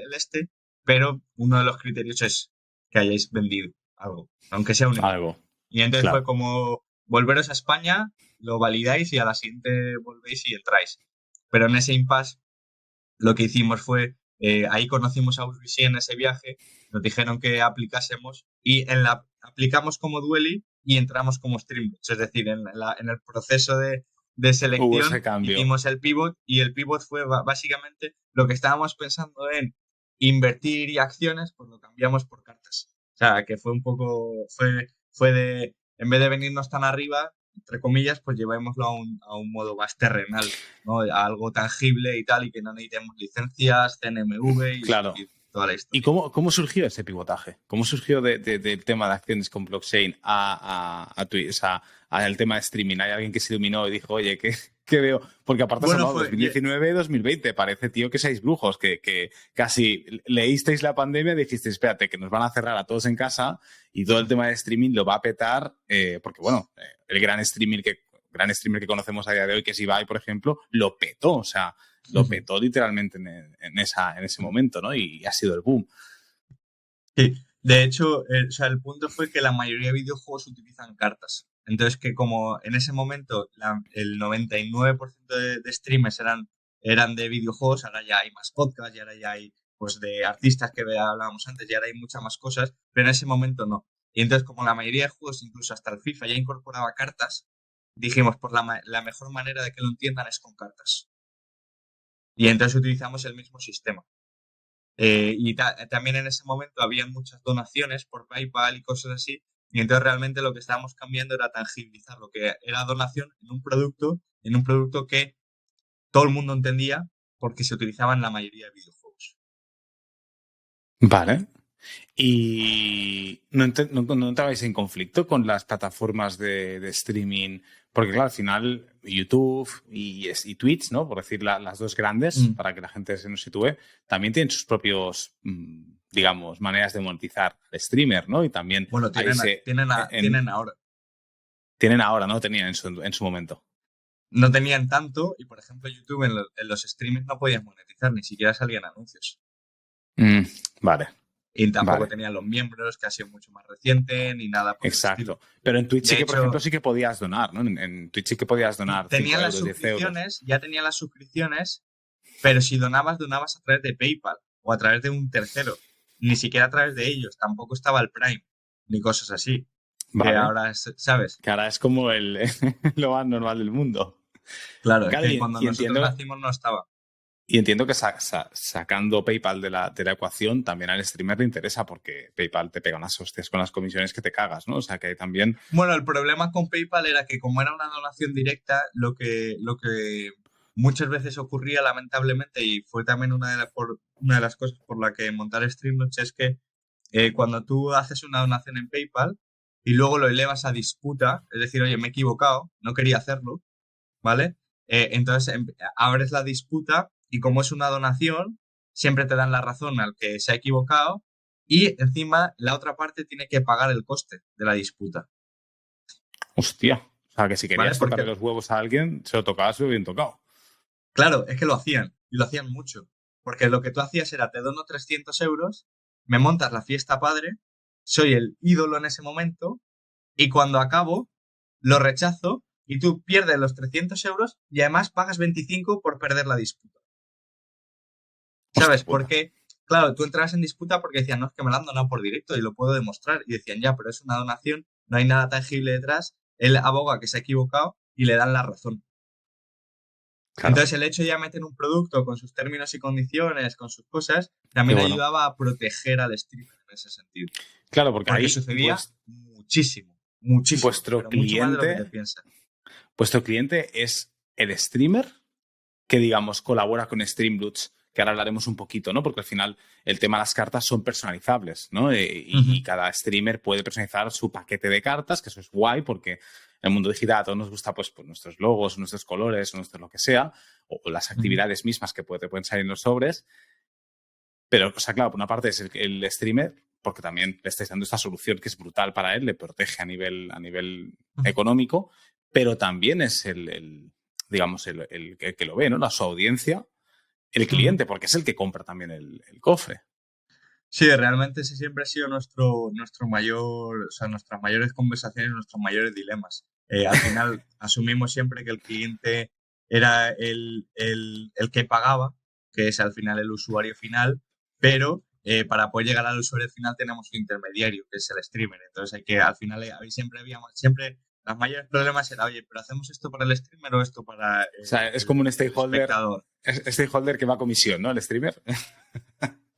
pero uno de los criterios es que hayáis vendido algo, aunque sea un euro. Algo. Y entonces fue Claro. como, volveros a España, lo validáis y a la siguiente volvéis y entráis. Pero en ese impasse lo que hicimos fue, ahí conocimos a USBC en ese viaje, nos dijeron que aplicásemos y aplicamos como Dueli y entramos como Streamlabs. Es decir, en el proceso de Hubo ese selección cambio. hicimos el pivot y el pivot fue básicamente lo que estábamos pensando en invertir y acciones, pues lo cambiamos por cartas. O sea, que fue un poco, fue de, en vez de venirnos tan arriba, entre comillas, pues llevémoslo a un modo más terrenal, ¿no? A algo tangible y tal, y que no necesitemos licencias, CNMV y Claro. toda la ¿Y historia. cómo surgió ese pivotaje? ¿Cómo surgió del tema de acciones con blockchain a Twitch, al tema de streaming? ¿Hay alguien que se iluminó y dijo, oye, qué veo? Porque aparte has Bueno, hablado de 2019 y 2020. Parece, tío, que seáis brujos, que casi leísteis la pandemia y dijisteis, espérate, que nos van a cerrar a todos en casa y todo el tema de streaming lo va a petar, porque, bueno, el gran streamer que conocemos a día de hoy, que es Ibai, por ejemplo, lo petó. O sea, lo petó literalmente en ese momento, ¿no? Y ha sido el boom. sí, de hecho, o sea, el punto fue que la mayoría de videojuegos utilizan cartas. Entonces, que como en ese momento el 99% de streamers eran de videojuegos, ahora ya hay más podcasts y ahora ya hay pues de artistas que hablábamos antes, y ahora hay muchas más cosas, pero en ese momento no. Y entonces, como la mayoría de juegos, incluso hasta el FIFA, ya incorporaba cartas, dijimos, pues la mejor manera de que lo entiendan es con cartas. Y entonces utilizamos el mismo sistema. También en ese momento había muchas donaciones por PayPal y cosas así, y entonces realmente lo que estábamos cambiando era tangibilizar lo que era donación en un producto que todo el mundo entendía porque se utilizaba en la mayoría de videojuegos. Vale. ¿Y no entrabais en conflicto con las plataformas de streaming? Porque, claro, al final YouTube y Twitch, ¿no? Por decir las dos grandes, para que la gente se nos sitúe, también tienen sus propios, digamos, maneras de monetizar al streamer, ¿no? Y también Bueno, ahí tienen ahora. tienen ahora, ¿no? Tenían en su momento. No tenían tanto y, por ejemplo, YouTube en los streamings no podías monetizar, ni siquiera salían anuncios. Vale, Y tampoco vale. tenían los miembros, que ha sido mucho más reciente, ni nada por el estilo. Exacto. Pero en Twitch sí De que, por ejemplo, hecho, sí que podías donar, ¿no? En Twitch sí que podías donar 5 euros, 10 euros. ya tenían las suscripciones, pero si donabas a través de PayPal o a través de un tercero, ni siquiera a través de ellos, tampoco estaba el Prime, ni cosas así, que Vale. ahora, ¿sabes? Que ahora es como lo más normal del mundo. Claro, es Claro, que cuando y nosotros entiendo, nacimos no estaba. y entiendo que sacando PayPal de la ecuación también al streamer le interesa porque PayPal te pega unas hostias con las comisiones que te cagas, ¿no? O sea que también... Bueno, el problema con PayPal era que como era una donación directa, lo que muchas veces ocurría lamentablemente, y fue también una de las cosas por la que montar Streamlabs, es que cuando tú haces una donación en PayPal y luego lo elevas a disputa, es decir, oye, me he equivocado, no quería hacerlo, ¿vale? Entonces abres la disputa y como es una donación, siempre te dan la razón al que se ha equivocado y encima la otra parte tiene que pagar el coste de la disputa, Hostia. O sea que si ¿vale? querías tocarle Porque, los huevos a alguien, se lo tocabas bien tocado. claro, es que lo hacían y lo hacían mucho. Porque lo que tú hacías era, te dono 300 euros, me montas la fiesta padre, soy el ídolo en ese momento y cuando acabo, lo rechazo y tú pierdes los 300 euros y además pagas 25 por perder la disputa. Hostia ¿Sabes? puta. Porque, claro, tú entrabas en disputa porque decían, no, es que me lo han donado por directo y lo puedo demostrar. Y decían, ya, pero es una donación, no hay nada tangible detrás. Él aboga que se ha equivocado y le dan la razón. Claro. Entonces, el hecho de ya meter un producto con sus términos y condiciones, con sus cosas, Qué también bueno. ayudaba a proteger al streamer en ese sentido. Claro, porque Porque ahí sucedía muchísimo, muchísimo, vuestro pero mucho más de lo que te cliente, piensas. vuestro cliente es el streamer que, digamos, colabora con Streamloots, que ahora hablaremos un poquito, ¿no? Porque al final el tema de las cartas son personalizables, ¿no? Y cada streamer puede personalizar su paquete de cartas, que eso es guay, porque en el mundo digital a todos nos gusta pues nuestros logos, nuestros colores, o nuestro lo que sea, o las actividades mismas que te pueden salir en los sobres. Pero, o sea, claro, por una parte es el streamer, porque también le estáis dando esta solución que es brutal para él, le protege a nivel económico, pero también es digamos, el que lo ve, ¿no? Su audiencia, el cliente, porque es el que compra también el cofre. Sí, realmente ese siempre ha sido nuestro mayor, o sea, nuestras mayores conversaciones, nuestros mayores dilemas. Al final asumimos siempre que el cliente era el que pagaba, que es al final el usuario final, pero para poder llegar al usuario final tenemos un intermediario, que es el streamer. Entonces al final siempre los mayores problemas era, oye, pero ¿hacemos esto para el streamer o esto para O sea, es como un el espectador? stakeholder que va a comisión, ¿no? El streamer.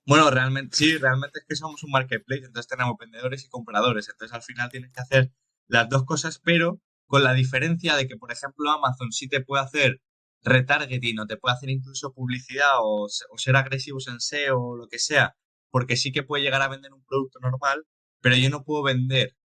Bueno, realmente, sí, realmente es que somos un marketplace, entonces tenemos vendedores y compradores, entonces al final tienes que hacer las dos cosas, pero con la diferencia de que, por ejemplo, Amazon sí te puede hacer retargeting o te puede hacer incluso publicidad o ser agresivos en SEO o lo que sea porque sí que puede llegar a vender un producto normal, pero yo no puedo vender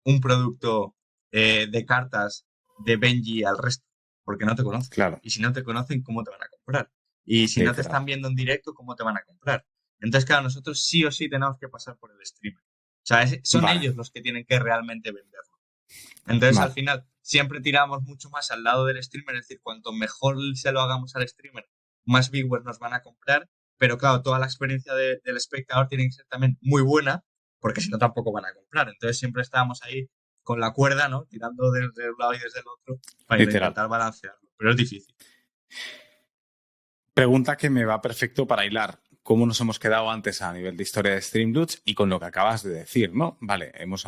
un producto de cartas de Benji al resto, porque no te conocen. Claro, Y si no te conocen, ¿cómo te van a comprar? Y si no te literal. están viendo en directo, ¿cómo te van a comprar? Entonces, claro, nosotros sí o sí tenemos que pasar por el streamer. O sea, son Vale, ellos los que tienen que realmente venderlo. Entonces, al vale. final, siempre tiramos mucho más al lado del streamer, es decir, cuanto mejor se lo hagamos al streamer, más viewers nos van a comprar, pero claro, toda la experiencia del espectador tiene que ser también muy buena, porque si no tampoco van a comprar. Entonces, siempre estábamos ahí con la cuerda, ¿no? Tirando desde un lado y desde el otro para Literal. intentar balancearlo, pero es difícil. Pregunta que me va perfecto para hilar. ¿Cómo nos hemos quedado antes a nivel de historia de Streamloots y con lo que acabas de decir, ¿no? Vale, hemos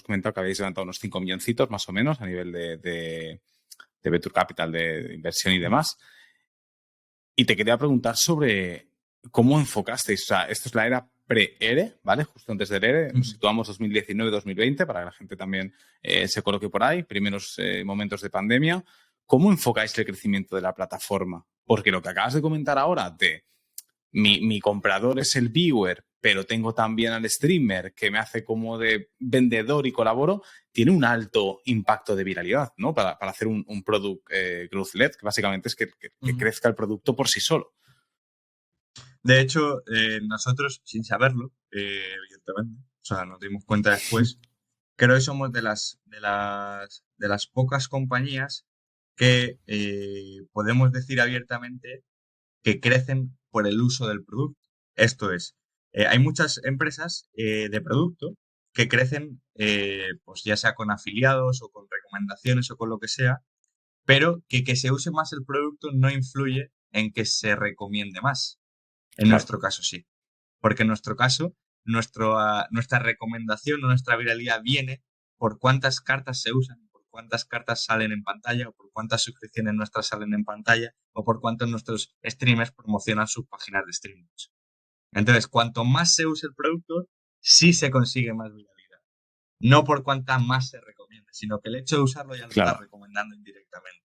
comentado que habéis levantado unos 5 milloncitos más o menos a nivel de Venture Capital, de inversión y demás. Y te quería preguntar sobre cómo enfocasteis. O sea, esto es la era pre-ERE, ¿vale? Justo antes del ERE. Nos situamos 2019-2020 para que la gente también se coloque por ahí. Primeros momentos de pandemia. ¿Cómo enfocáis el crecimiento de la plataforma? Porque lo que acabas de comentar ahora de mi comprador es el viewer, pero tengo también al streamer que me hace como de vendedor y colaboro, tiene un alto impacto de viralidad, ¿no? Para hacer un product growth-led, que básicamente es que Ujú. crezca el producto por sí solo. De hecho, nosotros, sin saberlo, evidentemente, o sea, nos dimos cuenta después, creo que somos de las pocas compañías que podemos decir abiertamente que crecen por el uso del producto. Esto es, hay muchas empresas de producto que crecen, pues ya sea con afiliados o con recomendaciones o con lo que sea, pero que se use más el producto no influye en que se recomiende más. En Claro, nuestro caso sí, porque en nuestro caso, nuestra recomendación o nuestra viralidad viene por cuántas cartas se usan, por cuántas cartas salen en pantalla, o por cuántas suscripciones nuestras salen en pantalla, o por cuántos nuestros streamers promocionan sus páginas de streaming. Entonces, cuanto más se use el producto, sí se consigue más viralidad. No por cuánta más se recomiende, sino que el hecho de usarlo ya lo estás claro, recomendando indirectamente.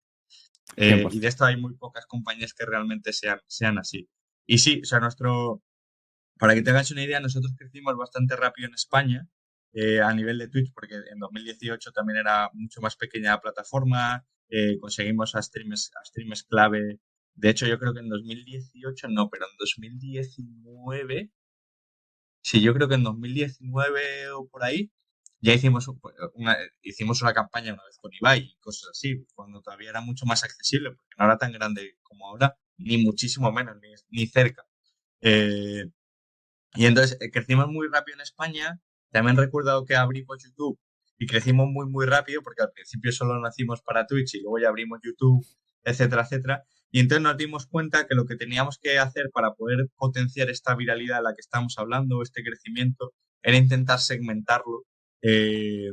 Y de 100%. esto hay muy pocas compañías que realmente sean así. Y sí, o sea, para que te hagas una idea, nosotros crecimos bastante rápido en España a nivel de Twitch, porque en 2018 también era mucho más pequeña la plataforma, conseguimos a streamers clave. De hecho, yo creo que en 2018 no, pero en 2019, sí, yo creo que en 2019 o por ahí, ya hicimos una campaña una vez con Ibai y cosas así, cuando todavía era mucho más accesible, porque no era tan grande como ahora, ni muchísimo menos, ni cerca. Eh, y entonces crecimos muy rápido en España. También recuerdo que abrimos YouTube y crecimos muy, muy rápido porque al principio solo nacimos para Twitch y luego ya abrimos YouTube, etcétera, etcétera. Y entonces nos dimos cuenta que lo que teníamos que hacer para poder potenciar esta viralidad de la que estamos hablando, este crecimiento, era intentar segmentarlo eh,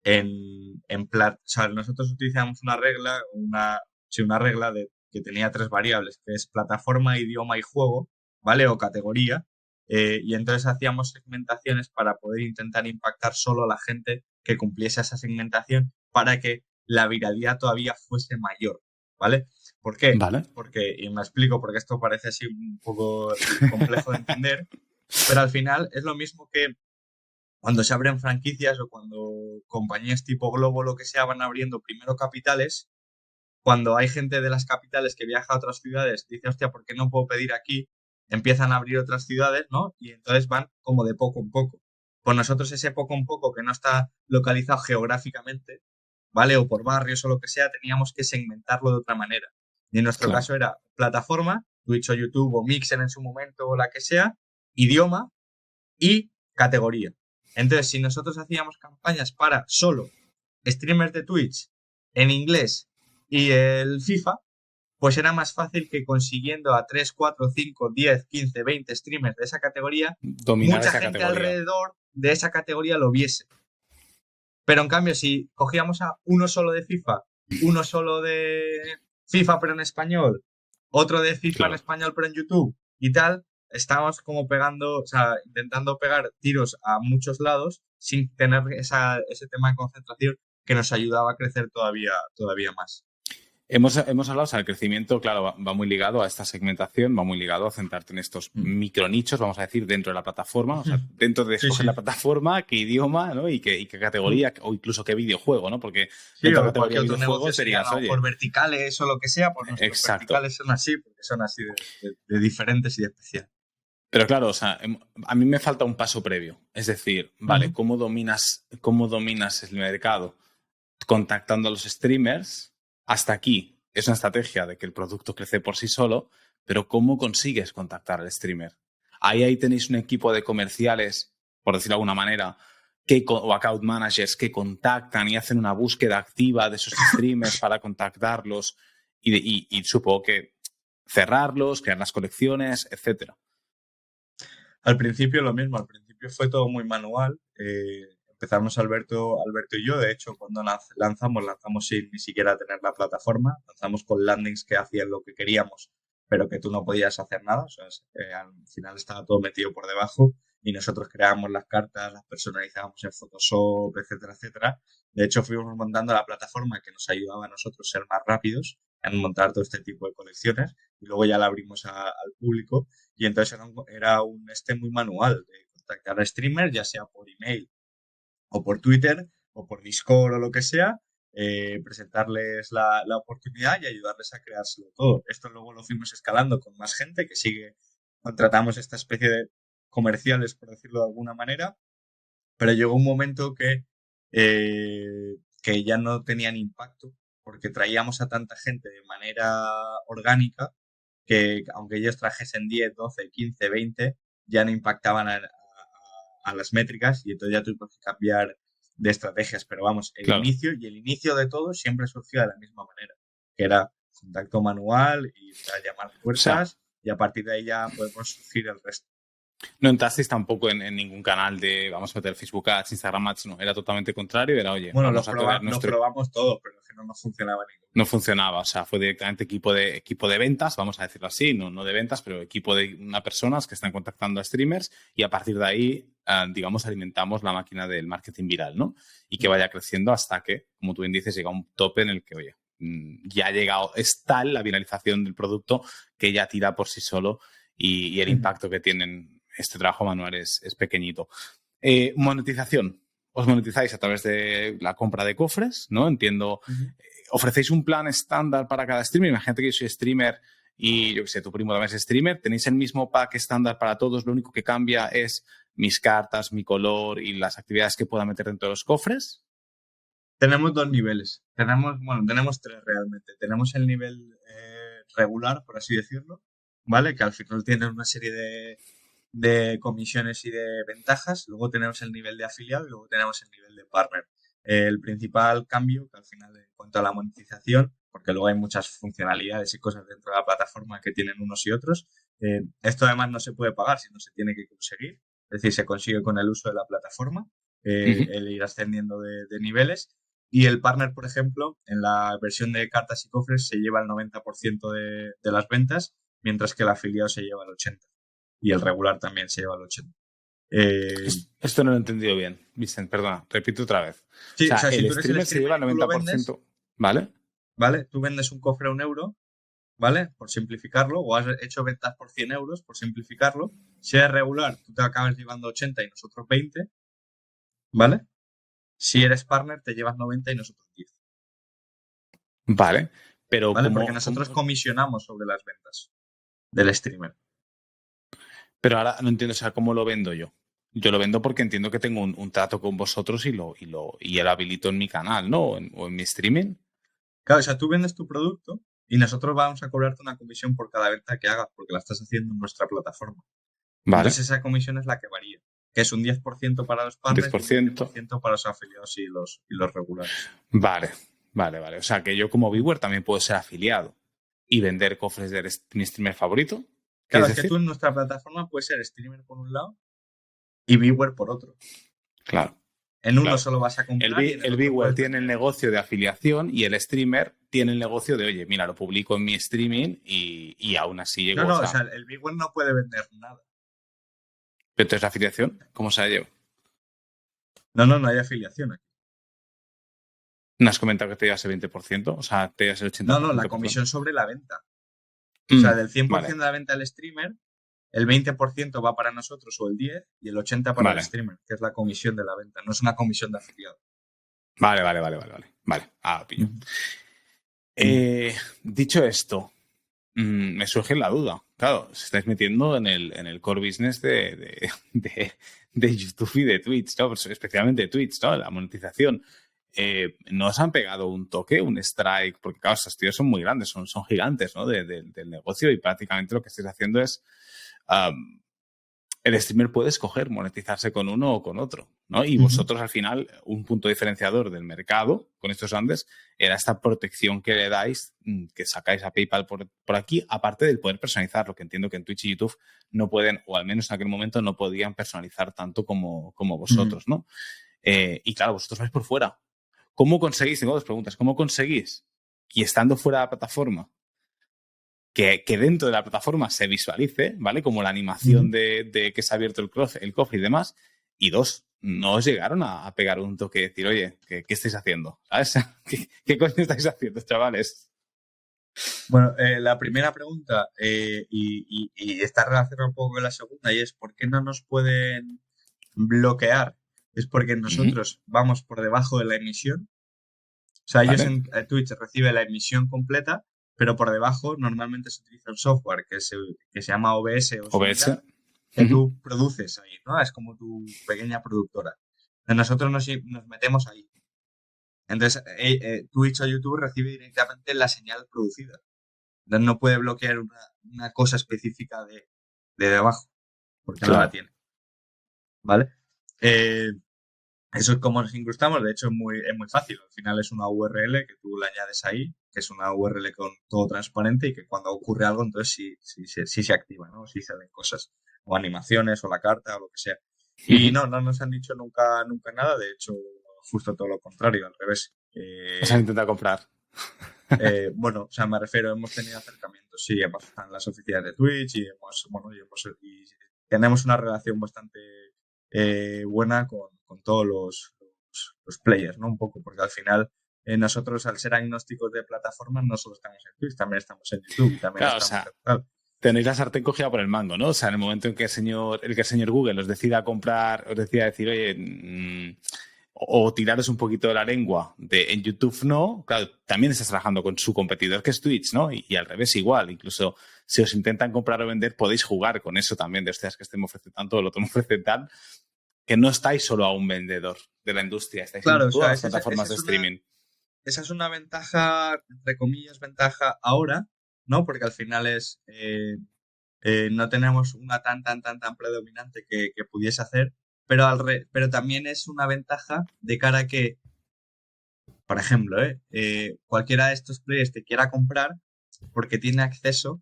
o sea, nosotros utilizamos una regla que tenía tres variables, que es plataforma, idioma y juego, ¿vale? O categoría. Y entonces hacíamos segmentaciones para poder intentar impactar solo a la gente que cumpliese esa segmentación para que la viralidad todavía fuese mayor, ¿vale? ¿Por qué? Vale. Y me explico, porque esto parece así un poco complejo de entender, pero al final es lo mismo que cuando se abren franquicias o cuando compañías tipo Globo o lo que sea van abriendo primero capitales, cuando hay gente de las capitales que viaja a otras ciudades, dice, hostia, ¿por qué no puedo pedir aquí? Empiezan a abrir otras ciudades, ¿no? Y entonces van como de poco en poco. Pues nosotros ese poco en poco que no está localizado geográficamente, ¿vale? O por barrios o lo que sea, teníamos que segmentarlo de otra manera. Y en nuestro Claro. caso era plataforma, Twitch o YouTube o Mixer en su momento o la que sea, idioma y categoría. Entonces, si nosotros hacíamos campañas para solo streamers de Twitch en inglés y el FIFA, pues era más fácil que consiguiendo a 3 4 5 10 15 20 streamers de esa categoría, Dominar mucha esa gente categoría. alrededor de esa categoría lo viese. Pero en cambio, si cogíamos a uno solo de FIFA, uno solo de FIFA pero en español, otro de FIFA en Claro. español pero en YouTube y tal, estábamos como pegando, o sea, intentando pegar tiros a muchos lados sin tener ese tema de concentración que nos ayudaba a crecer todavía más. Hemos hablado, o sea, el crecimiento, claro, va muy ligado a esta segmentación, va muy ligado a centrarte en estos micronichos, vamos a decir, dentro de la plataforma, o sea, dentro de Sí, escoger sí. la plataforma, qué idioma, ¿no? Y qué categoría, o incluso qué videojuego, ¿no? Porque Sí, dentro de la o categoría cualquier otro negocio videojuegos sería a dirías, lo mejor oye, verticales o lo que sea, pues nuestros exacto. verticales son así, porque son así de diferentes y de especiales. Pero claro, o sea, a mí me falta un paso previo. Es decir, vale, cómo dominas el mercado? Contactando a los streamers, hasta aquí es una estrategia de que el producto crece por sí solo, pero ¿cómo consigues contactar al streamer? Ahí tenéis un equipo de comerciales, por decirlo de alguna manera, o account managers que contactan y hacen una búsqueda activa de esos streamers para contactarlos y supongo que cerrarlos, crear las colecciones, etcétera. Al principio lo mismo, al principio fue todo muy manual. Empezamos Alberto y yo, de hecho, cuando lanzamos sin ni siquiera tener la plataforma, lanzamos con landings que hacían lo que queríamos, pero que tú no podías hacer nada, o sea, al final estaba todo metido por debajo y nosotros creábamos las cartas, las personalizábamos en Photoshop, etcétera, etcétera. De hecho, fuimos montando la plataforma que nos ayudaba a nosotros a ser más rápidos en montar todo este tipo de colecciones y luego ya la abrimos al público y entonces era un muy manual de contactar a streamers, ya sea por email o por Twitter o por Discord o lo que sea, presentarles la oportunidad y ayudarles a creárselo todo. Esto luego lo fuimos escalando con más gente que sigue, contratamos esta especie de comerciales, por decirlo de alguna manera, pero llegó un momento que ya no tenían impacto porque traíamos a tanta gente de manera orgánica que aunque ellos trajesen 10, 12, 15, 20, ya no impactaban a las métricas y entonces ya tuvimos que cambiar de estrategias. Pero vamos, Claro. el inicio de todo siempre surgió de la misma manera, que era contacto manual y llamar O sea, puertas y a partir de ahí ya podemos surgir el resto. no entrasteis tampoco en ningún canal de vamos a meter Facebook Ads, Instagram Ads, no, era totalmente contrario, era oye, Bueno, vamos a crear los nuestro. probamos todos, pero es que no nos funcionaba ninguno. No funcionaba, o sea, fue directamente equipo de ventas, vamos a decirlo así, no de ventas, pero equipo de una personas que están contactando a streamers y a partir de ahí, digamos, alimentamos la máquina del marketing viral, ¿no? Y que vaya creciendo hasta que, como tú bien dices, llega un tope en el que, oye, ya ha llegado, es tal la viralización del producto que ya tira por sí solo y el impacto que tienen este trabajo manual es pequeñito. Monetización. Os monetizáis a través de la compra de cofres, ¿no? Entiendo. ¿Ofrecéis un plan estándar para cada streamer? Imagínate que yo soy streamer y yo qué sé, tu primo también es streamer. ¿Tenéis el mismo pack estándar para todos? Lo único que cambia es mis cartas, mi color y las actividades que pueda meter dentro de los cofres. Tenemos dos niveles. Tenemos tres realmente. Tenemos el nivel regular, por así decirlo, ¿vale? Que al final tiene una serie de comisiones y de ventajas. Luego tenemos el nivel de afiliado y luego tenemos el nivel de partner. El principal cambio, que al final en cuanto a la monetización, porque luego hay muchas funcionalidades y cosas dentro de la plataforma que tienen unos y otros, esto además no se puede pagar, sino se tiene que conseguir. Es decir, se consigue con el uso de la plataforma, el ir ascendiendo de niveles. Y el partner, por ejemplo, en la versión de cartas y cofres se lleva el 90% de las ventas, mientras que el afiliado se lleva el 80% y el regular también se lleva el 80%. Esto no lo he entendido bien, Vicent, perdona, repito otra vez. O Sí, o sea, sea, si el tú eres el streamer se lleva streamer el y tú lo vendes, 90%, ¿vale? ¿vale? Tú vendes un cofre a 1 euro, ¿vale? Por simplificarlo, o has hecho ventas por 100 euros, por simplificarlo. Si es regular, tú te acabas llevando 80 y nosotros 20, ¿vale? Si eres partner, te llevas 90 y nosotros 10, Vale, pero ¿vale? Porque nosotros comisionamos sobre las ventas del streamer. pero ahora no entiendo, o sea, ¿cómo lo vendo yo? Yo lo vendo porque entiendo que tengo un trato con vosotros y lo habilito en mi canal, ¿no? O en mi streaming. Claro, o sea, tú vendes tu producto y nosotros vamos a cobrarte una comisión por cada venta que hagas, porque la estás haciendo en nuestra plataforma. Vale, Entonces esa comisión es la que varía, que es un 10% para los un diez partners y por un 20% ciento para los afiliados y los regulares. Vale, vale. O sea, que yo como viewer también puedo ser afiliado y vender cofres de mi streamer favorito. Claro, ¿Quieres es que tú decir? en nuestra plataforma puedes ser streamer por un lado y viewer por otro. Claro, En uno claro. solo vas a comprar y en el El otro viewer puedes tiene el vender. negocio de afiliación y el streamer tiene el negocio de, oye, mira, lo publico en mi streaming y aún así No, llego, o no, o sea, sea, el viewer no puede vender nada. pero entonces la afiliación, ¿cómo se la lleva? No, no hay afiliación aquí. ¿No has comentado que te llevas el 20%? O sea, te llevas el No, 80%. la comisión sobre la venta. O sea, del 100% Vale, de la venta del streamer, el 20% va para nosotros o el 10% y el 80% para el vale, streamer, que es la comisión de la venta. No es una comisión de afiliado. vale. Pillo. Dicho esto, me surge la duda. Claro, os estáis metiendo en el core business de YouTube y de Twitch, ¿no? Pues especialmente Twitch, ¿no? La monetización. ¿No os han pegado un toque, un strike? Porque, claro, estos tíos son muy grandes, son gigantes, ¿no? Del negocio y prácticamente lo que estáis haciendo es... el streamer puede escoger monetizarse con uno o con otro, ¿no? Y vosotros, al final, un punto diferenciador del mercado con estos grandes era esta protección que le dais, que sacáis a PayPal por aquí, aparte del poder personalizar, lo que entiendo que en Twitch y YouTube no pueden, o al menos en aquel momento no podían personalizar tanto como vosotros, ¿no? Y claro, vosotros vais por fuera. ¿Cómo conseguís? Tengo dos preguntas. ¿Cómo conseguís? Y estando fuera de la plataforma, que dentro de la plataforma se visualice, ¿vale? Como la animación de que se ha abierto el cofre y demás. Y dos, no os llegaron a pegar un toque y decir, oye, ¿qué estáis haciendo? ¿Sabes? ¿Qué coño estáis haciendo, chavales? Bueno, la primera pregunta, y está relacionada un poco con la segunda, y es ¿por qué no nos pueden bloquear? Es porque nosotros vamos por debajo de la emisión. O sea, ellos ¿Vale? en Twitch reciben la emisión completa, pero por debajo normalmente se utiliza un software que se llama OBS o OBS. similar, que tú produces ahí, ¿no? Es como tu pequeña productora. Nosotros nos metemos ahí. Entonces, Twitch o YouTube recibe directamente la señal producida. Entonces, no puede bloquear una cosa específica de debajo, porque no la Claro. tiene. ¿Vale? Eso es como nos incrustamos. De hecho, es muy fácil. Al final es una URL que tú le añades ahí, que es una URL con todo transparente y que cuando ocurre algo, entonces sí se activa, ¿no? Sí se ven cosas, o animaciones, o la carta, o lo que sea. Y no nos han dicho nunca nada. De hecho, justo todo lo contrario, al revés. Os han intentado comprar. Bueno, o sea, me refiero, hemos tenido acercamientos, sí, hemos estado en las oficinas de Twitch y tenemos una relación bastante buena con todos los players, ¿no? Un poco, porque al final nosotros, al ser agnósticos de plataformas, no solo estamos en Twitch, también estamos en YouTube y también Claro, o estamos sea, en tal. tenéis la sartén cogida por el mango, ¿no? O sea, en el momento en que el señor Google os decida comprar, os decida decir, oye, o tiraros un poquito de la lengua en YouTube, no, claro, también estás trabajando con su competidor que es Twitch, ¿no? Y al revés igual, incluso si os intentan comprar o vender, podéis jugar con eso también, de ustedes que este me ofrece tanto, el otro me ofrece tal, que no estáis solo a un vendedor de la industria, estáis Claro, en o todas sea, las plataformas de streaming. esa es una ventaja, entre comillas, ventaja ahora, ¿no? Porque al final no tenemos una tan predominante que pudiese hacer, pero, pero también es una ventaja de cara a que, por ejemplo, cualquiera de estos players que quiera comprar porque tiene acceso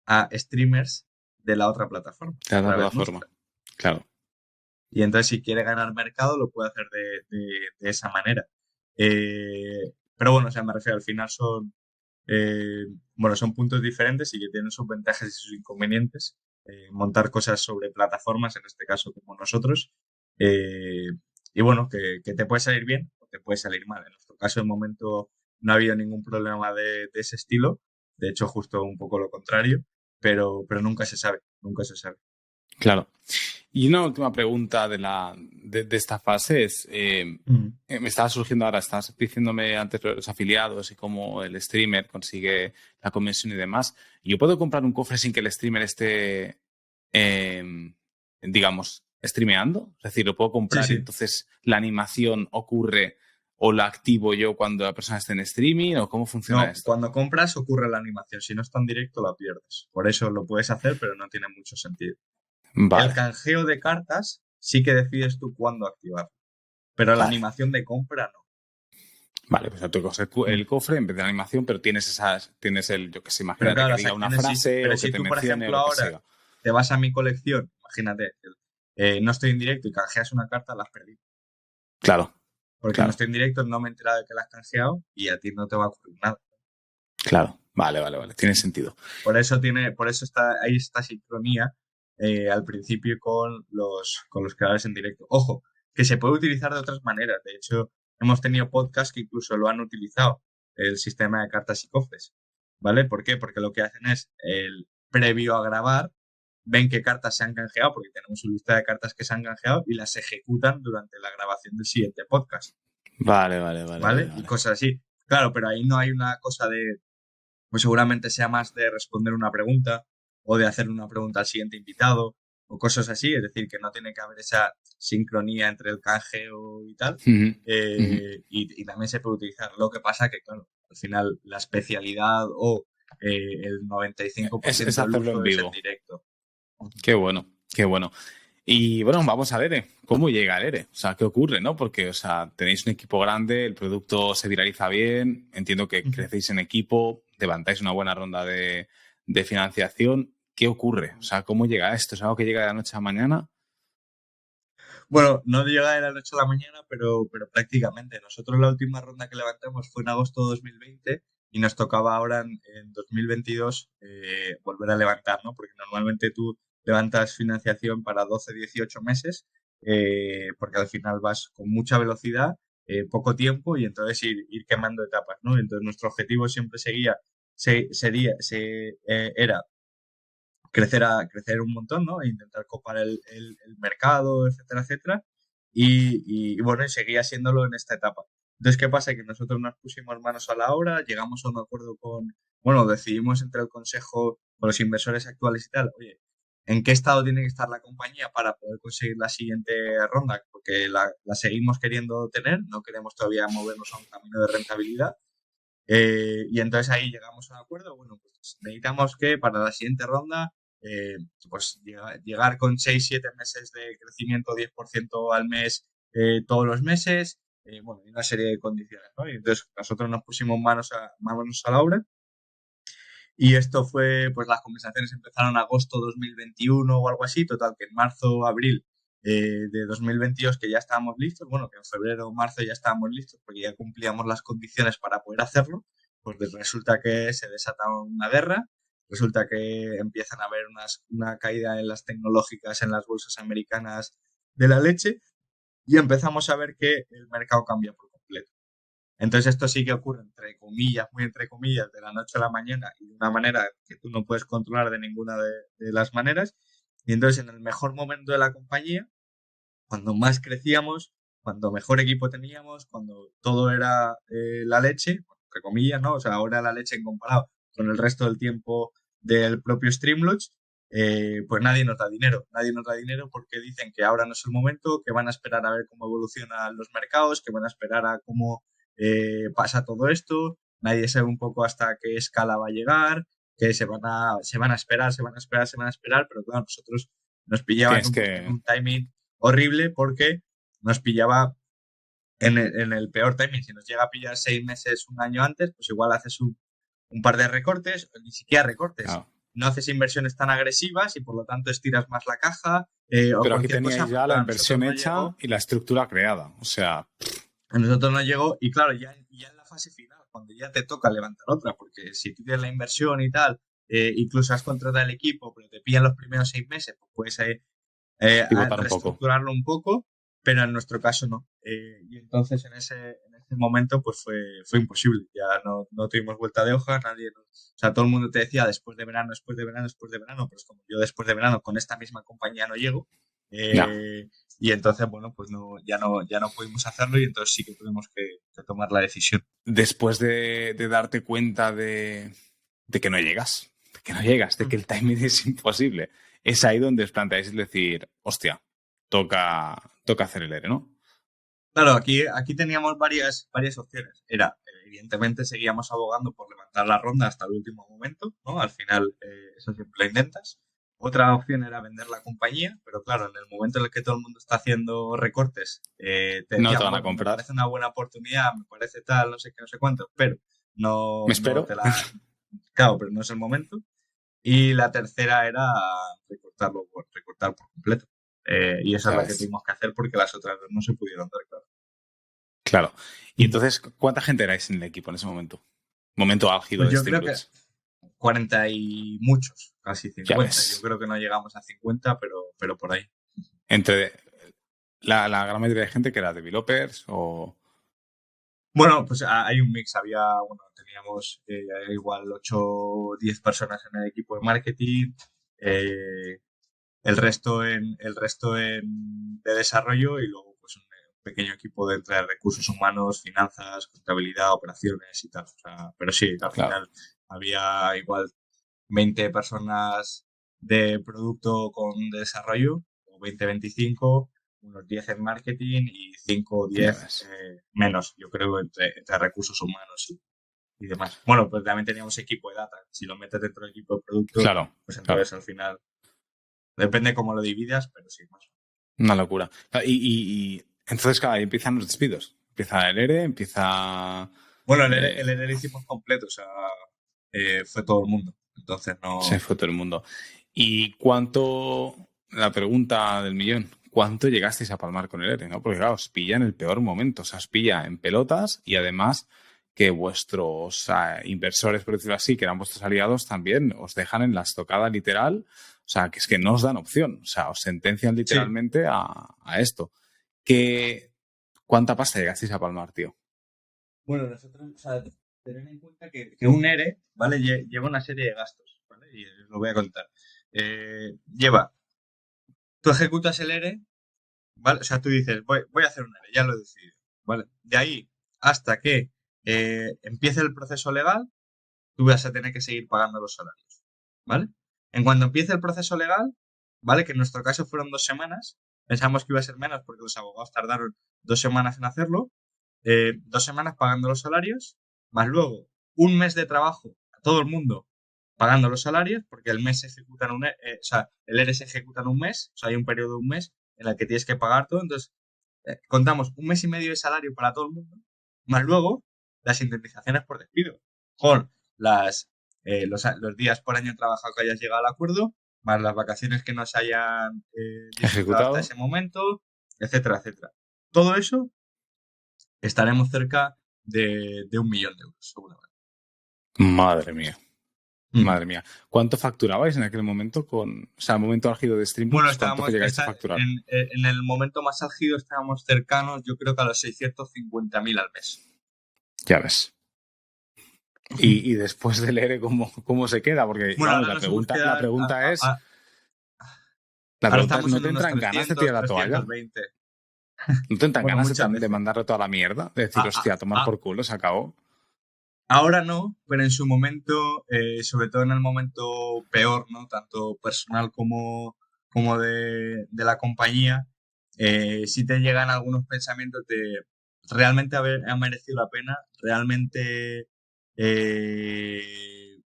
a streamers de la otra plataforma De a la través plataforma. nuestra. Claro. Y entonces si quiere ganar mercado lo puede hacer de esa manera. Pero bueno, o sea, me refiero, al final eh, son puntos diferentes y que tienen sus ventajas y sus inconvenientes. Montar cosas sobre plataformas, en este caso como nosotros. eh, y bueno, que te puede salir bien o te puede salir mal. En nuestro caso, de momento, no ha habido ningún problema de ese estilo. De hecho, justo un poco lo contrario. Pero nunca se sabe, nunca se sabe. Claro. Y una última pregunta de esta fase es, Mm. me estaba surgiendo ahora, estás diciéndome antes los afiliados y cómo el streamer consigue la comisión y demás. ¿Yo puedo comprar un cofre sin que el streamer esté, digamos, streameando? Es decir, lo puedo Sí, comprar y sí. entonces la animación ocurre o la activo yo cuando la persona esté en streaming o cómo funciona No, esto. cuando compras ocurre la animación. Si no está en directo, la pierdes. Por eso lo puedes hacer, pero no tiene mucho sentido. El Vale. canjeo de cartas sí que decides tú cuándo activar, pero la Vale. animación de compra no. Vale, pues tú coges Mm. el cofre en vez de la animación, pero tienes el, yo que sé, Pero imagínate claro, que las diga una acciones sí. frase Pero o que si te tú, por mencione o ejemplo, lo que ahora sea. te vas a mi colección, imagínate, no estoy en directo y canjeas una carta, la has perdido. Claro, Porque no claro, estoy en directo, no me he enterado de que la has canjeado y a ti no te va a ocurrir nada. claro. Vale. Tiene sentido. Por eso está ahí esta sincronía al principio con los creadores en directo. Ojo, que se puede utilizar de otras maneras. De hecho, hemos tenido podcasts que incluso lo han utilizado, el sistema de cartas y cofres, ¿vale? ¿Por qué? Porque lo que hacen es, el previo a grabar, ven qué cartas se han canjeado, porque tenemos una lista de cartas que se han canjeado y las ejecutan durante la grabación del siguiente podcast, Vale, vale, vale, vale, ¿vale? Y vale. cosas así. Claro, pero ahí no hay una cosa de, pues seguramente sea más de responder una pregunta o de hacer una pregunta al siguiente invitado o cosas así, es decir, que no tiene que haber esa sincronía entre el canjeo y tal, Ujú, ujú. y también se puede utilizar. Lo que pasa que, claro, al final la especialidad o el Es 95% del hacerlo en uso es el vivo. directo. Qué bueno, qué bueno. Y bueno, vamos al ERE. ¿Cómo llega el ERE? O sea, ¿qué ocurre, no? Porque, o sea, tenéis un equipo grande, el producto se viraliza bien, entiendo que Ujú. crecéis en equipo, levantáis una buena ronda de financiación. ¿Qué ocurre? O sea, ¿cómo llega esto? ¿Es algo que llega de la noche a la mañana? Bueno, no llega de la noche a la mañana, pero prácticamente. Nosotros la última ronda que levantamos fue en agosto de 2020 y nos tocaba ahora en 2022 volver a levantar, ¿no? Porque normalmente tú levantas financiación para 12, 18 meses, porque al final vas con mucha velocidad, poco tiempo y entonces ir quemando etapas, ¿no? Entonces nuestro objetivo siempre era crecer un montón, ¿no? E intentar copar el mercado, etcétera, etcétera. Y bueno, y seguía haciéndolo en esta etapa. Entonces, ¿qué pasa? Que nosotros nos pusimos manos a la obra, llegamos a un acuerdo bueno, decidimos entre el consejo, con los inversores actuales y tal, oye, ¿en qué estado tiene que estar la compañía para poder conseguir la siguiente ronda? Porque la seguimos queriendo tener, no queremos todavía movernos a un camino de rentabilidad. Y entonces ahí llegamos a un acuerdo. Bueno, pues necesitamos que para la siguiente ronda, pues llegar con 6 7 meses de crecimiento, 10% al mes, todos los meses, bueno, y una serie de condiciones, ¿no? Y entonces nosotros nos pusimos manos a la obra y esto fue, pues las conversaciones empezaron en agosto 2021 o algo así, total, que en marzo, abril de 2022 que ya estábamos listos, bueno, que en febrero o marzo ya estábamos listos porque ya cumplíamos las condiciones para poder hacerlo, pues resulta que se desata una guerra, resulta que empiezan a haber una caída en las tecnológicas en las bolsas americanas de la leche y empezamos a ver que el mercado cambia por completo. Entonces esto sí que ocurre entre comillas, muy entre comillas, de la noche a la mañana y de una manera que tú no puedes controlar de ninguna de las maneras. Y entonces en el mejor momento de la compañía, cuando más crecíamos, cuando mejor equipo teníamos, cuando todo era la leche, entre comillas, ¿no? O sea, ahora la leche en comparado con el resto del tiempo del propio Streamlabs, pues nadie nos da dinero. Nadie nos da dinero porque dicen que ahora no es el momento, que van a esperar a ver cómo evolucionan los mercados, que van a esperar a cómo pasa todo esto. Nadie sabe un poco hasta qué escala va a llegar, que se van a esperar, se van a esperar, se van a esperar, pero claro, nosotros nos pillaban Tienes en que... un timing horrible porque nos pillaba en el peor timing. Si nos llega a pillar 6 meses, un año antes, pues igual haces un par de recortes, o ni siquiera recortes. Claro. No haces inversiones tan agresivas y por lo tanto estiras más la caja o Pero aquí cualquier cosa, teníais pero ya la claro, a nosotros inversión no hecha llegó, y la estructura creada. O sea, a nosotros no llegó y claro, ya en la fase final, cuando ya te toca levantar otra, porque si tú tienes la inversión y tal, incluso has contratado el equipo, pero te pillan los primeros 6 meses, pues puedes a pivotar un poco. reestructurarlo un poco, pero en nuestro caso no. Y entonces en ese momento pues fue imposible, ya no tuvimos vuelta de hoja, o sea, todo el mundo te decía después de verano, después de verano, después de verano, pues como yo después de verano con esta misma compañía no llego, Ya. y entonces, bueno, pues no, ya no pudimos hacerlo y entonces sí que tuvimos que tomar la decisión. Después de darte cuenta de que no llegas, de que el timing es imposible, es ahí donde os planteáis decir, hostia, toca hacer el ERE, ¿no? Claro, aquí teníamos varias opciones. Evidentemente, seguíamos abogando por levantar la ronda hasta el último momento, ¿no? Al final, eso siempre lo intentas. Otra opción era vender la compañía, pero claro, en el momento en el que todo el mundo está haciendo recortes, te No te decían, van a bueno, me comprar. parece una buena oportunidad, me parece tal, no sé qué, no sé cuánto, pero Me no espero. te la... Claro, pero no es el momento. Y la tercera era recortar por completo. Y esa es Ya la que ves. tuvimos que hacer porque las otras dos no se pudieron dar, claro. Claro. Y entonces, ¿cuánta gente erais en el equipo en ese momento? Momento álgido Pues de yo creo que Streamlabs. 40 y muchos, casi Ya 50. Yo ves. creo que no llegamos a 50, pero por ahí. Entre la gran mayoría de gente que era developers o... Bueno, pues hay un mix. Teníamos igual 8 o 10 personas en el equipo de marketing, eh, de desarrollo y luego pues un pequeño equipo de entre recursos humanos, finanzas, contabilidad, operaciones y tal. O sea, pero sí, al Claro. final había igual 20 personas de producto con desarrollo, o 20, 25, unos 10 en marketing y 5 o Ya 10 ves. menos, yo creo, entre recursos humanos y demás. Bueno, pues también teníamos equipo de data. Si lo metes dentro del equipo de producto, Claro, pues claro. entonces al final depende cómo lo dividas, pero sí, más. Una locura. Y entonces, claro, ahí empiezan los despidos. Empieza el ERE, empieza... Bueno, eh, el ERE lo hicimos completo, o sea, fue todo el mundo. Entonces se no. fue todo el mundo. ¿Y cuánto, la pregunta del millón, cuánto llegasteis a palmar con el ERE, ¿no? Porque claro, os pilla en el peor momento, o sea, os pilla en pelotas y además que vuestros inversores, por decirlo así, que eran vuestros aliados, también os dejan en la estocada literal, o sea, que es que no os dan opción, o sea, os sentencian Sí. literalmente a esto. ¿Qué, ¿Cuánta pasta llegasteis a palmar, tío? Bueno, nosotros, o sea, tener en cuenta que un ERE, ¿vale? Lleva una serie de gastos, ¿vale? Y os lo voy a contar. Lleva, tú ejecutas el ERE, ¿vale? O sea, tú dices, voy a hacer un ERE, ya lo he decidido, ¿vale? De ahí hasta que empiece el proceso legal, tú vas a tener que seguir pagando los salarios, ¿vale? En cuanto empiece el proceso legal, ¿vale? Que en nuestro caso fueron 2 semanas, pensamos que iba a ser menos porque los abogados tardaron 2 semanas en hacerlo, 2 semanas pagando los salarios, más luego un mes de trabajo a todo el mundo pagando los salarios, porque el mes se ejecuta en o sea, el ERE se ejecuta en un mes, o sea, hay un periodo de un mes en el que tienes que pagar todo, entonces contamos un mes y medio de salario para todo el mundo, más luego las indemnizaciones por despido, con los días por año trabajado que hayas llegado al acuerdo, más las vacaciones que no se hayan disfrutado hasta ¿Ejecutado? ese momento, etcétera, etcétera. Todo eso estaremos cerca de 1 millón de euros, seguramente. Madre mía. Mm. Madre mía. ¿Cuánto facturabais en aquel momento con, o sea, momento álgido de Bueno, Streamlabs? ¿Cuánto llegáis a facturar? en el momento más álgido estábamos cercanos, yo creo que a los 650.000 al mes. Ya ves. Y después del ERE, ¿cómo se queda? Porque, Bueno, vamos, ahora nos hemos la quedado, pregunta es, la ahora pregunta es, estamos ¿no en te unos entran ganas de 300, tirar la toalla? 320. ¿No te entran Bueno, ganas muchas de veces. mandarle toda la mierda? De decir, A- a- hostia, a tomar a- por culo, se acabó. Ahora no, pero en su momento, sobre todo en el momento peor, ¿no? Tanto personal como de la compañía, sí te llegan algunos pensamientos de realmente ha merecido la pena, realmente eh,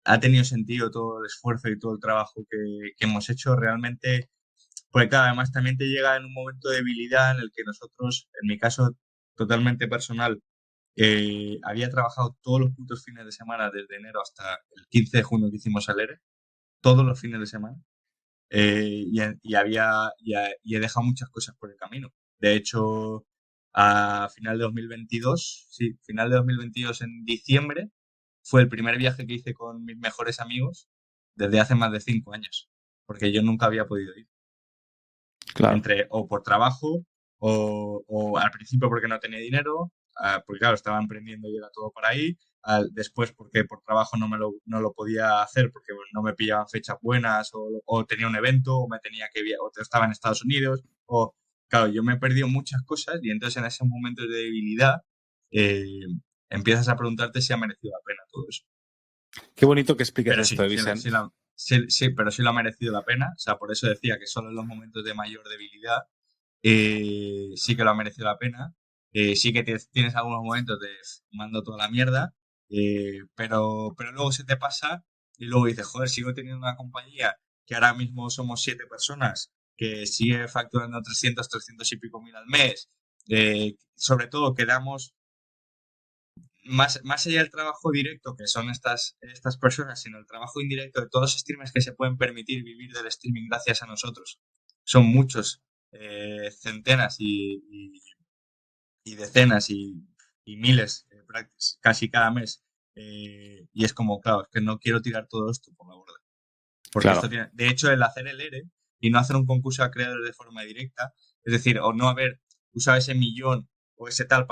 ha tenido sentido todo el esfuerzo y todo el trabajo que hemos hecho, realmente, porque claro, además también te llega en un momento de debilidad en el que nosotros, en mi caso totalmente personal, había trabajado todos los putos fines de semana desde enero hasta el 15 de junio que hicimos el ERE, todos los fines de semana, y he dejado muchas cosas por el camino. De hecho, a final de 2022, sí, final de 2022 en diciembre, fue el primer viaje que hice con mis mejores amigos desde hace más de 5 años, porque yo nunca había podido ir Claro. entre o por trabajo o al principio porque no tenía dinero, porque claro, estaba emprendiendo y era todo por ahí, después porque por trabajo no lo podía hacer porque no me pillaban fechas buenas o tenía un evento o me tenía que o estaba en Estados Unidos o claro, yo me he perdido muchas cosas y entonces en ese momento de debilidad eh, empiezas a preguntarte si ha merecido la pena todo eso. Qué bonito que expliques Pero esto, sí, Vicent. pero sí lo ha merecido la pena. O sea, por eso decía que solo en los momentos de mayor debilidad sí que lo ha merecido la pena. Sí que tienes algunos momentos de mando toda la mierda, pero luego se te pasa y luego dices, joder, sigo teniendo una compañía que ahora mismo somos 7 personas, que sigue facturando 300 y pico mil al mes. Sobre todo que damos más allá del trabajo directo que son estas personas, sino el trabajo indirecto de todos los streamers que se pueden permitir vivir del streaming gracias a nosotros. Son muchos, centenas y decenas y miles, casi cada mes. Y es como, claro, es que no quiero tirar todo esto por la borda. Porque esto Claro. tiene, de hecho, el hacer el ERE y no hacer un concurso a creadores de forma directa, es decir, o no haber usado ese millón o ese tal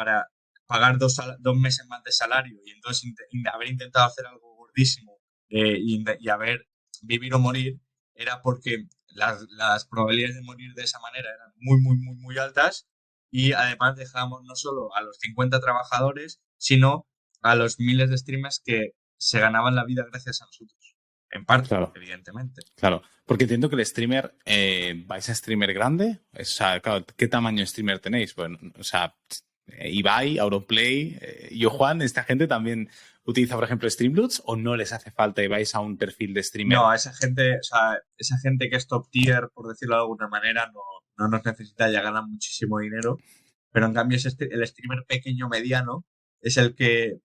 pagar 2 meses más de salario y entonces haber intentado hacer algo gordísimo y haber vivir o morir, era porque las probabilidades de morir de esa manera eran muy, muy, muy, muy altas y además dejábamos no solo a los 50 trabajadores, sino a los miles de streamers que se ganaban la vida gracias a nosotros. En parte, Claro, evidentemente. claro. Porque entiendo que el streamer, ¿vais a streamer grande? O sea, claro, ¿qué tamaño de streamer tenéis? Bueno, o sea, Ibai, Auronplay, yo Juan, ¿esta gente también utiliza, por ejemplo, Streamloots o no les hace falta y vais a un perfil de No, streamer? a esa gente, o sea, esa gente que es top tier, por decirlo de alguna manera, no nos necesita, ya ganan muchísimo dinero. Pero en cambio, el streamer pequeño mediano es el que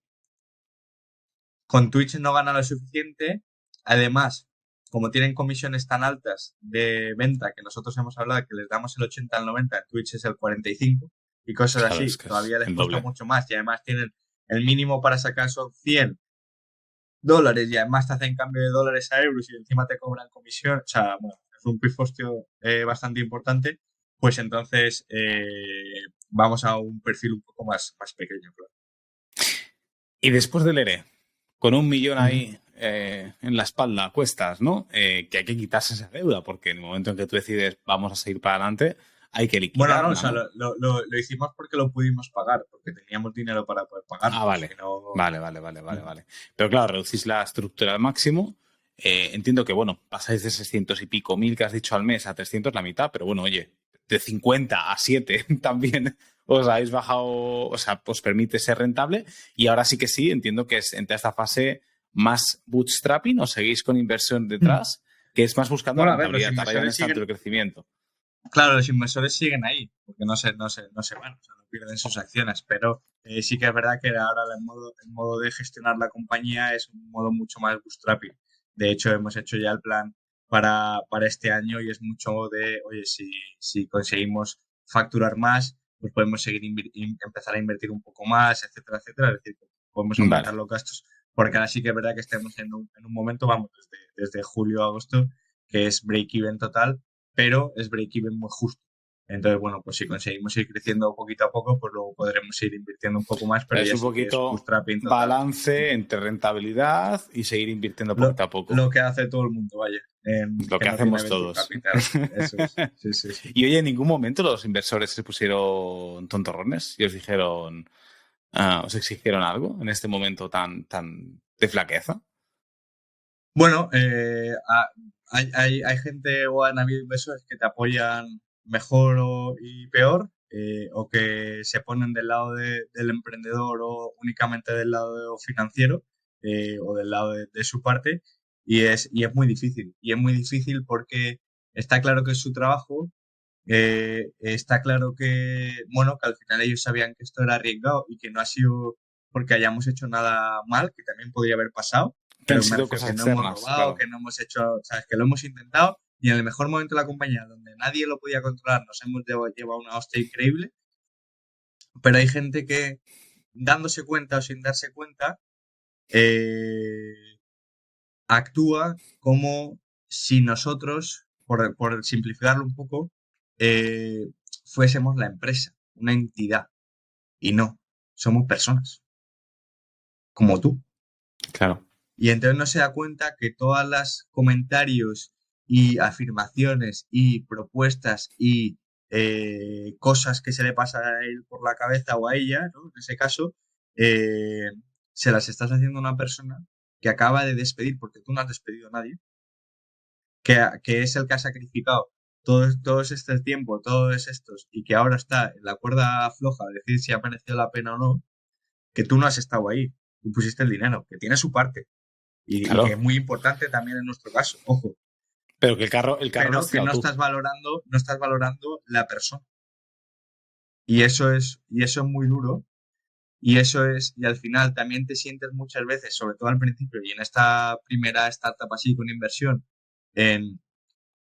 con Twitch no gana lo suficiente. Además, como tienen comisiones tan altas de venta, que nosotros hemos hablado que les damos el 80 al 90, en Twitch es el 45 y cosas Claro, así, es que es todavía les el cuesta doble. mucho más y además tienen el mínimo para sacar son $100 y además te hacen cambio de dólares a euros y encima te cobran comisión, o sea, bueno, es un pifostio bastante importante, pues entonces vamos a un perfil un poco más pequeño, claro. Y después del ERE, con 1 millón Ujú. ahí en la espalda, a cuestas, ¿no? Que hay que quitarse esa deuda, porque en el momento en que tú decides vamos a seguir para adelante, hay que Bueno, no, o liquidarla, sea, ¿no? lo hicimos porque lo pudimos pagar, porque teníamos dinero para poder pagarlo, Ah, si vale. no... Vale, vale, vale, vale, Ujú. vale. Pero claro, reducís la estructura al máximo. Entiendo que, bueno, pasáis de 600 y pico mil que has dicho al mes a 300 la mitad, pero bueno, oye, de 50 a 7 también os habéis bajado, o sea, os permite ser rentable. Y ahora sí que sí, entiendo que es entre esta fase más bootstrapping o seguís con inversión detrás, que es más buscando Bueno, a ver, los rentabilidad. Ahora ya no inversores es tanto siguen, el crecimiento. claro, los inversores siguen ahí, porque no se van, o sea, no pierden sus acciones, pero sí que es verdad que ahora el modo de gestionar la compañía es un modo mucho más bootstrapping. De hecho, hemos hecho ya el plan para este año y es mucho de, oye, si conseguimos facturar más, pues podemos seguir empezar a invertir un poco más, etcétera, etcétera. Es decir, podemos aumentar Vale. los gastos, porque ahora sí que es verdad que estamos en un momento, vamos, desde julio a agosto, que es break-even total, pero es break-even muy justo. Entonces, bueno, pues si conseguimos ir creciendo poquito a poco, pues luego podremos ir invirtiendo un poco más, pero Es ya un sí que es poquito bootstrapping total. balance entre rentabilidad y seguir invirtiendo Lo, poquito a poco. lo que hace todo el mundo, vaya, Lo que que no tiene hacemos venture todos. capital. Eso es. Sí, sí, sí. Y oye, en ningún momento los inversores se pusieron tontorrones y os dijeron, os exigieron algo en este momento tan de flaqueza. Bueno, hay gente o han habido inversores que te apoyan mejor y peor, o que se ponen del lado del emprendedor o únicamente del lado financiero, o del lado de su parte, y es muy difícil. Y es muy difícil porque está claro que es su trabajo, está claro que, bueno, que al final ellos sabían que esto era arriesgado y que no ha sido porque hayamos hecho nada mal, que también podría haber pasado, Que han pero me sido refiero cosas que no hemos externas, robado, claro. que no hemos hecho, sabes, que lo hemos intentado y en el mejor momento de la compañía, donde nadie lo podía controlar, nos hemos llevado una hostia increíble, pero hay gente que dándose cuenta o sin darse cuenta, eh, actúa como si nosotros, por simplificarlo un poco, eh, fuésemos la empresa, una entidad, y no, somos personas, como tú. Claro. Y entonces no se da cuenta que todas las comentarios y afirmaciones y propuestas y cosas que se le pasan a él por la cabeza o a ella, ¿no? En ese caso, eh, se las estás haciendo a una persona que acaba de despedir, porque tú no has despedido a nadie, que es el que ha sacrificado todos este tiempo, todos estos, y que ahora está en la cuerda floja de decir si ha merecido la pena o no, que tú no has estado ahí, tú pusiste el dinero, que tiene su parte, y que es Claro. muy importante también en nuestro caso, ojo, Pero que el carro lo has pero que tirado tú. no estás valorando la persona. Y eso es muy duro, y al final también te sientes muchas veces, sobre todo al principio y en esta primera startup así con inversión, en,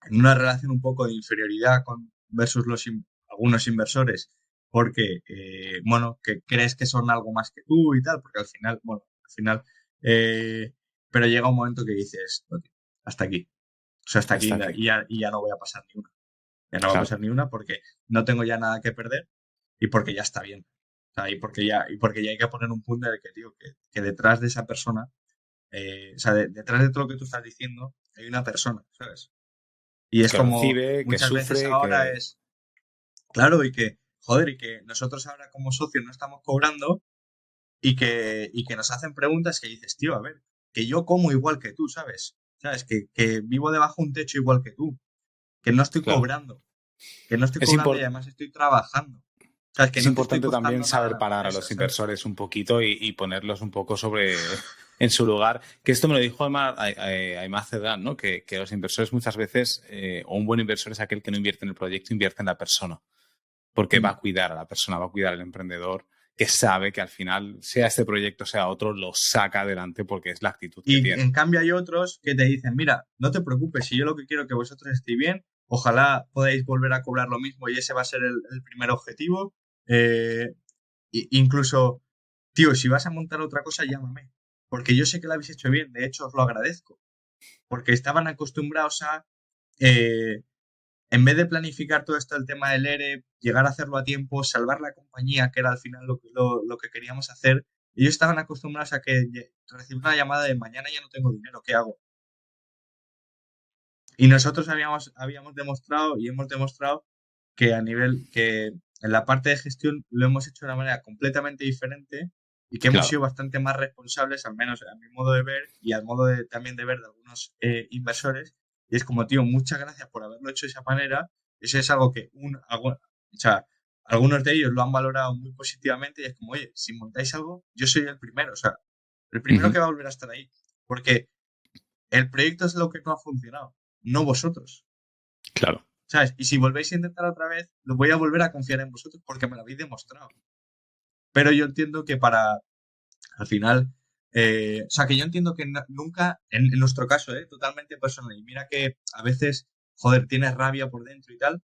en una relación un poco de inferioridad versus algunos inversores, porque, bueno, que crees que son algo más que tú y tal, porque al final, bueno, eh, pero llega un momento que dices, "Ok, hasta aquí, o sea, hasta aquí Hasta aquí. y ya no voy a pasar ni una, ya no va a Claro. pasar ni una porque no tengo ya nada que perder y porque ya está bien. O sea, y porque ya hay que poner un punto en el que, tío, que detrás de esa persona, o sea, detrás de todo lo que tú estás diciendo, hay una persona, ¿sabes? Y es Que como, recibe, que muchas veces sufre, ahora que... es, claro, y que nosotros ahora como socios no estamos cobrando y que nos hacen preguntas que dices, tío, a ver, que yo como igual que tú, ¿sabes? ¿Sabes? Que vivo debajo de un techo igual que tú, que no estoy Claro. cobrando, que no estoy Es, cobrando y impor- además estoy trabajando. ¿Sabes? Que es no te estoy importante también costando nada saber la parar a empresa, los ¿sabes? inversores un poquito y ponerlos un poco sobre en su lugar. Que esto me lo dijo Aimar Cerdán, ¿no? Que los inversores muchas veces, o un buen inversor es aquel que no invierte en el proyecto, invierte en la persona. Porque va Mm. a cuidar a la persona, va a cuidar al emprendedor, que sabe que al final, sea este proyecto, sea otro, lo saca adelante porque es la actitud que Y tiene. en cambio hay otros que te dicen, mira, no te preocupes, si yo lo que quiero es que vosotros estéis bien, ojalá podáis volver a cobrar lo mismo y ese va a ser el primer objetivo. Eh, incluso, tío, si vas a montar otra cosa, llámame, porque yo sé que lo habéis hecho bien, de hecho os lo agradezco, porque estaban acostumbrados a, eh, en vez de planificar todo esto, el tema del ERE, llegar a hacerlo a tiempo, salvar la compañía, que era al final lo que queríamos hacer, ellos estaban acostumbrados a que recibir una llamada de mañana ya no tengo dinero, ¿qué hago? Y nosotros habíamos demostrado y hemos demostrado que que en la parte de gestión lo hemos hecho de una manera completamente diferente y que hemos Claro. sido bastante más responsables, al menos a mi modo de ver y al modo también de ver de algunos inversores. Y es como, tío, muchas gracias por haberlo hecho de esa manera. Eso es algo que o sea, algunos de ellos lo han valorado muy positivamente y es como, oye, si montáis algo, yo soy el primero, o sea, el primero Ujú. que va a volver a estar ahí. Porque el proyecto es lo que no ha funcionado, no vosotros. Claro. ¿Sabes? Y si volvéis a intentar otra vez, lo voy a volver a confiar en vosotros porque me lo habéis demostrado. Pero yo entiendo que al final, o sea, que yo entiendo que nunca, en nuestro caso, totalmente personal, y mira que a veces, joder, tienes rabia por dentro y tal,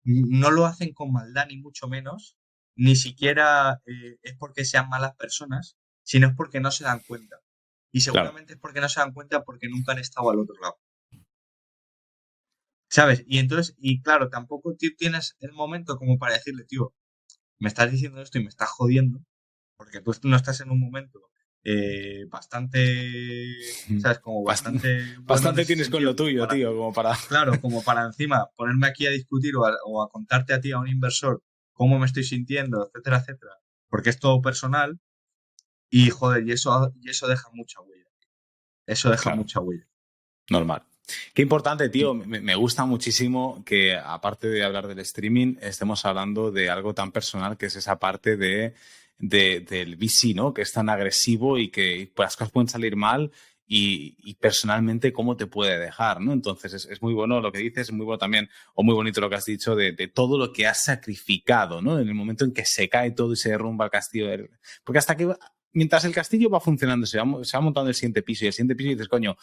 no lo hacen con maldad ni mucho menos, ni siquiera es porque sean malas personas, sino es porque no se dan cuenta. Y Claro. seguramente es porque no se dan cuenta porque nunca han estado al otro lado. ¿Sabes? Y entonces, y claro, tampoco tienes el momento como para decirle, tío, me estás diciendo esto y me estás jodiendo, porque tú no estás en un momento bastante, ¿sabes? Como Bast- bastante bueno en Bastante ese tienes con sentido, lo como tuyo, para, tío, como para... claro, como para encima ponerme aquí a discutir o a contarte a ti, a un inversor, cómo me estoy sintiendo, etcétera, etcétera, porque es todo personal y, joder, y eso deja mucha huella. Eso deja Claro. mucha huella. Normal. Qué importante, tío. Me gusta muchísimo que, aparte de hablar del streaming, estemos hablando de algo tan personal que es esa parte del VC, ¿no? Que es tan agresivo y que pues, las cosas pueden salir mal y personalmente cómo te puede dejar, ¿no? Entonces es muy bueno lo que dices, es muy bueno también, o muy bonito lo que has dicho de todo lo que has sacrificado, ¿no? En el momento en que se cae todo y se derrumba el castillo. Porque hasta que mientras el castillo va funcionando, se va montando el siguiente piso y el siguiente piso y dices, coño,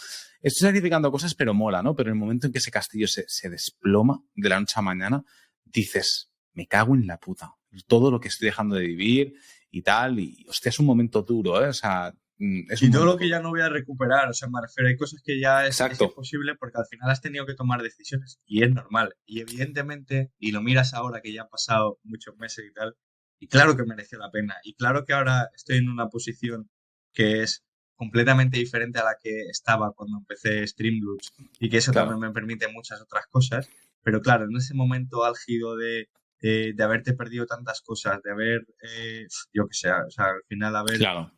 estoy sacrificando cosas, pero mola, ¿no? Pero en el momento en que ese castillo se desploma de la noche a mañana, dices, me cago en la puta. Todo lo que estoy dejando de vivir y tal, y hostia, es un momento duro, ¿eh? O sea, es un Y todo momento lo que ya duro. no voy a recuperar, o sea, me refiero, hay cosas que ya es Exacto. imposible porque al final has tenido que tomar decisiones y es normal. Y evidentemente, y lo miras ahora que ya han pasado muchos meses y tal, y claro que mereció la pena. Y claro que ahora estoy en una posición que es completamente diferente a la que estaba cuando empecé Streamloots y que eso también Claro, me permite muchas otras cosas. Pero claro, en ese momento álgido de haberte perdido tantas cosas, de haber, yo que sé, o sea, al final haber claro.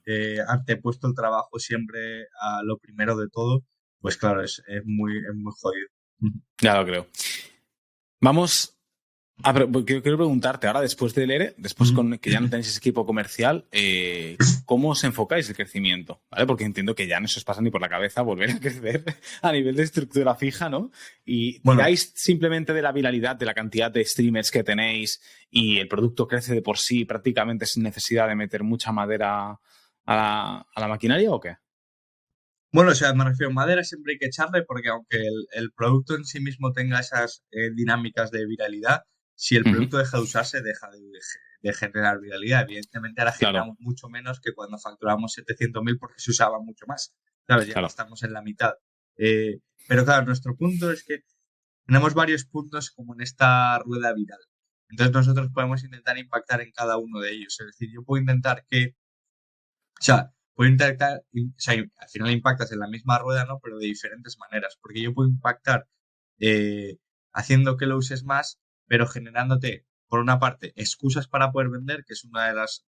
antepuesto el trabajo siempre a lo primero de todo, pues claro, es muy jodido. Ya lo creo. Vamos. Pero quiero preguntarte ahora, después del ERE, después Ujú. con que ya no tenéis ese equipo comercial, ¿cómo os enfocáis el crecimiento? ¿Vale? Porque entiendo que ya no se os pasa ni por la cabeza volver a crecer a nivel de estructura fija, ¿no? Y Bueno, tiráis simplemente de la viralidad, de la cantidad de streamers que tenéis y el producto crece de por sí prácticamente sin necesidad de meter mucha madera a la maquinaria, ¿o qué? bueno, o sea, me refiero a madera, siempre hay que echarle porque aunque el producto en sí mismo tenga esas dinámicas de viralidad, si el Ujú. producto deja de usarse, deja de generar viralidad. Evidentemente ahora Claro, generamos mucho menos que cuando facturamos 700.000 porque se usaba mucho más, ¿sabes? Y ahora claro. estamos en la mitad. Pero claro, nuestro punto es que tenemos varios puntos como en esta rueda viral. Entonces nosotros podemos intentar impactar en cada uno de ellos. Es decir, yo puedo intentar que, o sea, puedo intentar, o sea, al final impactas en la misma rueda, ¿no? Pero de diferentes maneras, porque yo puedo impactar eh, haciendo que lo uses más, pero generándote, por una parte, excusas para poder vender, que es una de las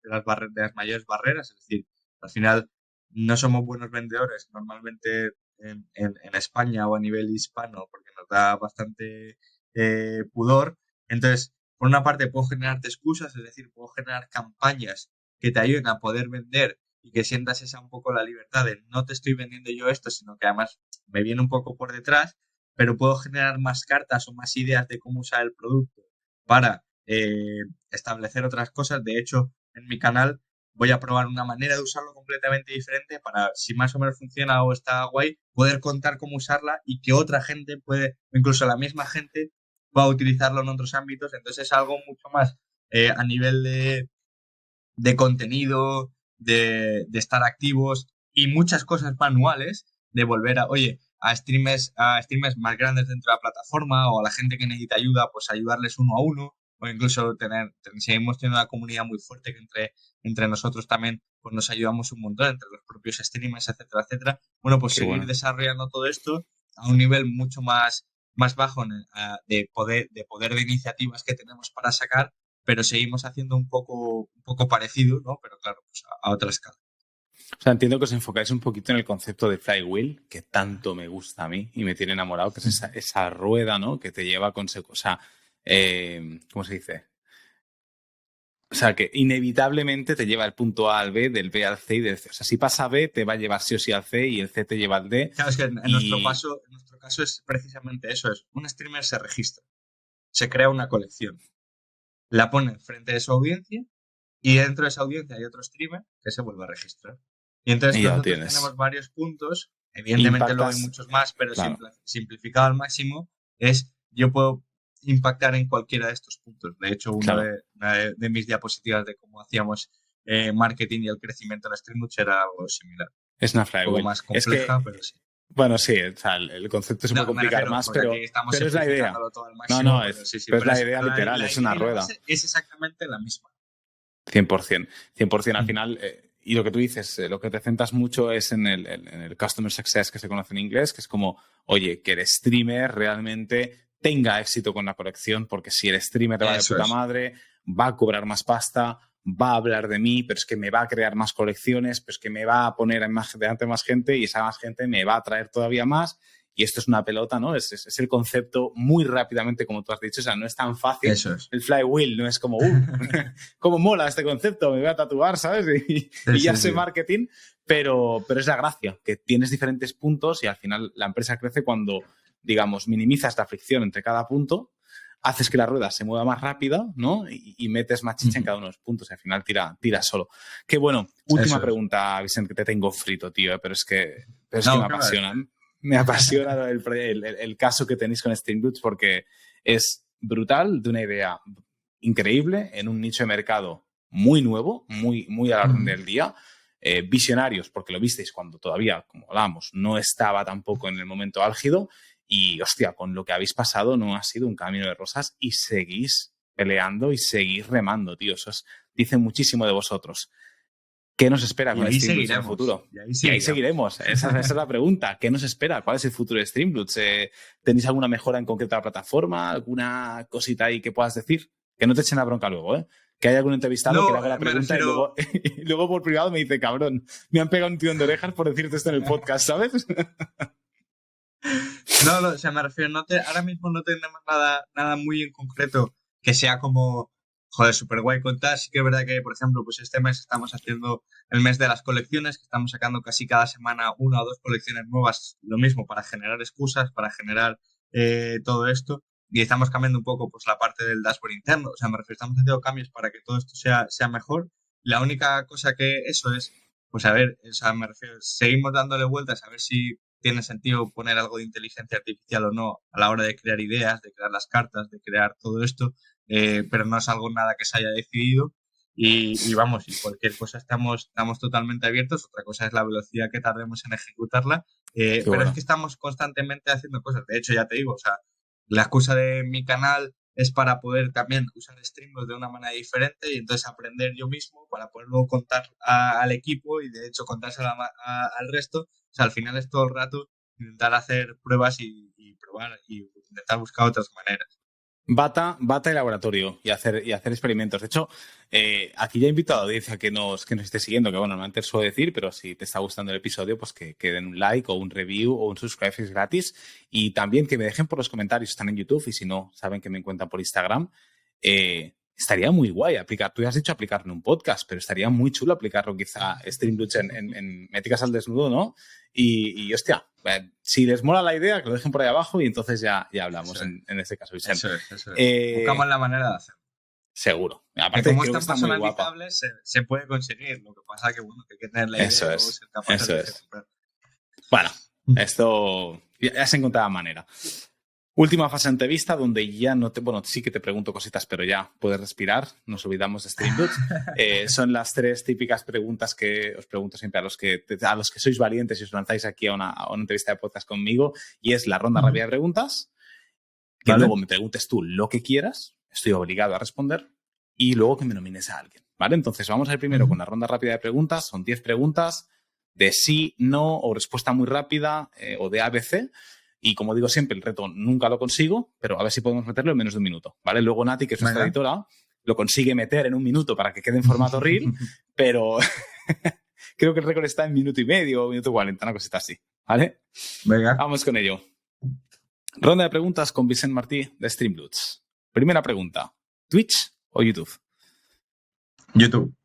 mayores barreras. Es decir, al final no somos buenos vendedores normalmente en España o a nivel hispano, porque nos da bastante pudor. Entonces, por una parte, puedo generarte excusas, es decir, puedo generar campañas que te ayuden a poder vender y que sientas esa un poco la libertad de no te estoy vendiendo yo esto, sino que además me viene un poco por detrás, pero puedo generar más cartas o más ideas de cómo usar el producto para establecer otras cosas. De hecho, en mi canal voy a probar una manera de usarlo completamente diferente para, si más o menos funciona o está guay, poder contar cómo usarla y que otra gente puede, incluso la misma gente, pueda utilizarlo en otros ámbitos. Entonces es algo mucho más a nivel de contenido, de estar activos y muchas cosas manuales, de volver a, oye, a streamers más grandes dentro de la plataforma o a la gente que necesita ayuda, pues ayudarles uno a uno, o incluso seguimos teniendo una comunidad muy fuerte que entre nosotros también pues nos ayudamos un montón, entre los propios streamers, etcétera, etcétera. Bueno, pues Qué seguir bueno. desarrollando todo esto a un nivel mucho más bajo de poder de iniciativas que tenemos para sacar, pero seguimos haciendo un poco parecido, ¿no? Pero claro, pues a otra escala. O sea, entiendo que os enfocáis un poquito en el concepto de flywheel, que tanto me gusta a mí y me tiene enamorado, que es esa rueda, ¿no? Que te lleva a consecuencias. O sea, ¿cómo se dice? O sea, que inevitablemente te lleva del punto A al B, del B al C y del C. O sea, si pasa B, te va a llevar sí o sí al C y el C te lleva al D. Claro, es que en nuestro Y, caso, en nuestro caso es precisamente eso, es un streamer se registra, se crea una colección, la pone frente de su audiencia y dentro de esa audiencia hay otro streamer que se vuelve a registrar. Y entonces y ya lo nosotros tienes. tenemos varios puntos, evidentemente luego hay Impactas, muchos más, pero claro, simplificado al máximo es yo puedo impactar en cualquiera de estos puntos. De hecho, claro. una de mis diapositivas de cómo hacíamos marketing y el crecimiento en Streamlabs era algo similar. Es una Un poco flywheel. más Es compleja, que, pero sí. bueno, sí, o sea, el concepto se No, puede me complicar refiero, más, porque aquí estamos pero es la idea. simplificándolo todo al No, máximo, no, pero sí, sí, pero es pero, la idea pero literal, la es idea una y la rueda. base es exactamente la misma. 100%. 100% al Mm. final. Y lo que tú dices, lo que te centras mucho es en el Customer Success que se conoce en inglés, que es como, oye, que el streamer realmente tenga éxito con la colección, porque si el streamer te va de Eso puta es. madre, va a cobrar más pasta, va a hablar de mí, pero es que me va a crear más colecciones, pero es que me va a poner delante más gente y esa más gente me va a traer todavía más. Y esto es una pelota, ¿no? Es el concepto muy rápidamente, como tú has dicho. O sea, no es tan fácil. Eso es. El flywheel no es como, cómo mola este concepto, me voy a tatuar, ¿sabes? Sí, Y ya sí, sé sí. marketing, pero es la gracia, que tienes diferentes puntos y al final la empresa crece cuando, digamos, minimizas la fricción entre cada punto, haces que la rueda se mueva más rápida, ¿no? Y metes más chicha en cada uno de los puntos y al final tira solo. Qué bueno. Última Eso es. pregunta, Vicente, que te tengo frito, tío, pero es que me No, claro. apasiona. Me apasiona el caso que tenéis con Streamlabs porque es brutal, de una idea increíble en un nicho de mercado muy nuevo, muy a la orden del día. Visionarios, porque lo visteis cuando todavía, como hablábamos, no estaba tampoco en el momento álgido. Y, hostia, con lo que habéis pasado no ha sido un camino de rosas y seguís peleando y seguís remando, tío. Dice muchísimo de vosotros. ¿Qué nos espera Y con ahí Streamlabs en el seguiremos. futuro? Y ahí Y ahí seguiremos. seguiremos. Esa es la pregunta. ¿Qué nos espera? ¿Cuál es el futuro de Streamlabs? ¿Tenéis alguna mejora en concreto a la plataforma? ¿Alguna cosita ahí que puedas decir? Que no te echen la bronca luego, ¿eh? Que haya algún entrevistado que le No, haga la me pregunta y refiero. luego, y luego por privado me dice, cabrón, me han pegado un tirón de orejas por decirte esto en el podcast, ¿sabes? No, o sea, me refiero, ahora mismo no tenemos nada muy en concreto que sea como, joder, súper guay contar. Sí que es verdad que, por ejemplo, pues este mes estamos haciendo el mes de las colecciones, que estamos sacando casi cada semana una o dos colecciones nuevas, lo mismo, para generar excusas, para generar todo esto. Y estamos cambiando un poco pues la parte del dashboard interno. O sea, me refiero, estamos haciendo cambios para que todo esto sea mejor. La única cosa que eso es, pues a ver, o sea, me refiero, seguimos dándole vueltas a ver si tiene sentido poner algo de inteligencia artificial o no a la hora de crear ideas, de crear las cartas, de crear todo esto, pero no es algo nada que se haya decidido. Y vamos, y cualquier cosa estamos totalmente abiertos. Otra cosa es la velocidad que tardemos en ejecutarla, Qué pero es que bueno. estamos constantemente haciendo cosas. De hecho, ya te digo, o sea, la excusa de mi canal es para poder también usar Streamlabs de una manera diferente y entonces aprender yo mismo para poder luego contar al equipo y de hecho contárselo al resto. O sea, al final es todo el rato intentar hacer pruebas y probar y intentar buscar otras maneras. Bata y laboratorio y hacer experimentos. De hecho, aquí ya invito a la audiencia que nos esté siguiendo, que bueno, no antes suelo decir, pero si te está gustando el episodio, pues que den un like o un review o un subscribe es gratis. Y también que me dejen por los comentarios, están en YouTube y si no, saben que me encuentran por Instagram. Estaría muy guay aplicar, tú ya has dicho aplicarlo en un podcast, pero estaría muy chulo aplicarlo quizá Streamlabs en Métricas al Desnudo, ¿no? Y hostia, si les mola la idea, que lo dejen por ahí abajo y entonces ya hablamos en este caso, Vicente. Eso es. Buscamos la manera de hacerlo. Seguro. Aparte, como es tan personalizable, se puede conseguir. Lo que pasa que, bueno, que hay que tener la idea y ser capaz de comprar. Bueno, esto ya se encontraba manera. Última fase de entrevista donde ya no te... Bueno, sí que te pregunto cositas, pero ya puedes respirar. Nos olvidamos de Streamlabs. Son las 3 típicas preguntas que os pregunto siempre a los que sois valientes y os lanzáis aquí a una entrevista de podcast conmigo. Y es la ronda rápida de preguntas. Que luego me preguntes tú lo que quieras. Estoy obligado a responder. Y luego que me nomines a alguien. ¿Vale? Entonces vamos a ir primero con la ronda rápida de preguntas. Son 10 preguntas de sí, no o respuesta muy rápida o de ABC. Y como digo siempre, el reto nunca lo consigo, pero a ver si podemos meterlo en menos de un minuto, ¿vale? Luego Nati, que es nuestra editora, lo consigue meter en un minuto para que quede en formato reel, pero creo que el récord está en minuto y medio o minuto 40, una cosita así, ¿vale? Venga. Vamos con ello. Ronda de preguntas con Vicent Martí de Streamlabs. Primera pregunta, ¿Twitch o YouTube? YouTube.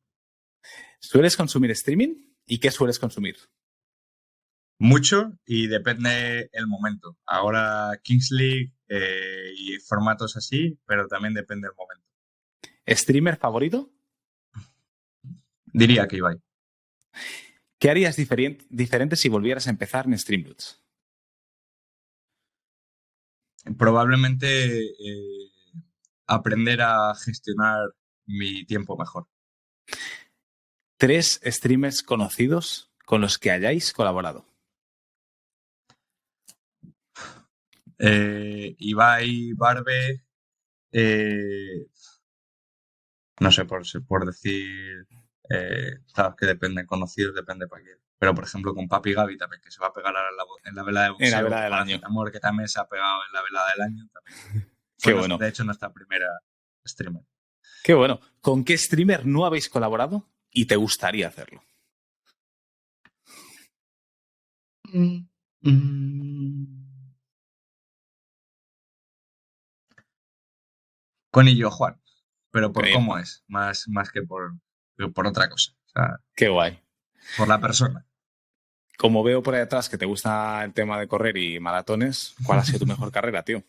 ¿Sueles consumir streaming? ¿Y qué sueles consumir? Mucho y depende el momento. Ahora Kings League y formatos así, pero también depende el momento. ¿Streamer favorito? Diría que Ibai. ¿Qué harías diferente si volvieras a empezar en Streamlabs? Probablemente aprender a gestionar mi tiempo mejor. 3 streamers conocidos con los que hayáis colaborado. Ibai, Barbe, no sé, por decir, sabes que depende, conocidos depende para quién. Pero, por ejemplo, con Papi Gaby también, que se va a pegar ahora en la vela de boxeo. En la vela del año. Amor, que también se ha pegado en la vela del año. También. Qué bueno. De hecho, nuestra primera streamer. Qué bueno. ¿Con qué streamer no habéis colaborado y te gustaría hacerlo? Con Illo Juan, pero por Bien. cómo es, más que por otra cosa. O sea, qué guay. Por la persona. Como veo por ahí atrás que te gusta el tema de correr y maratones, ¿cuál ha sido tu mejor carrera, tío?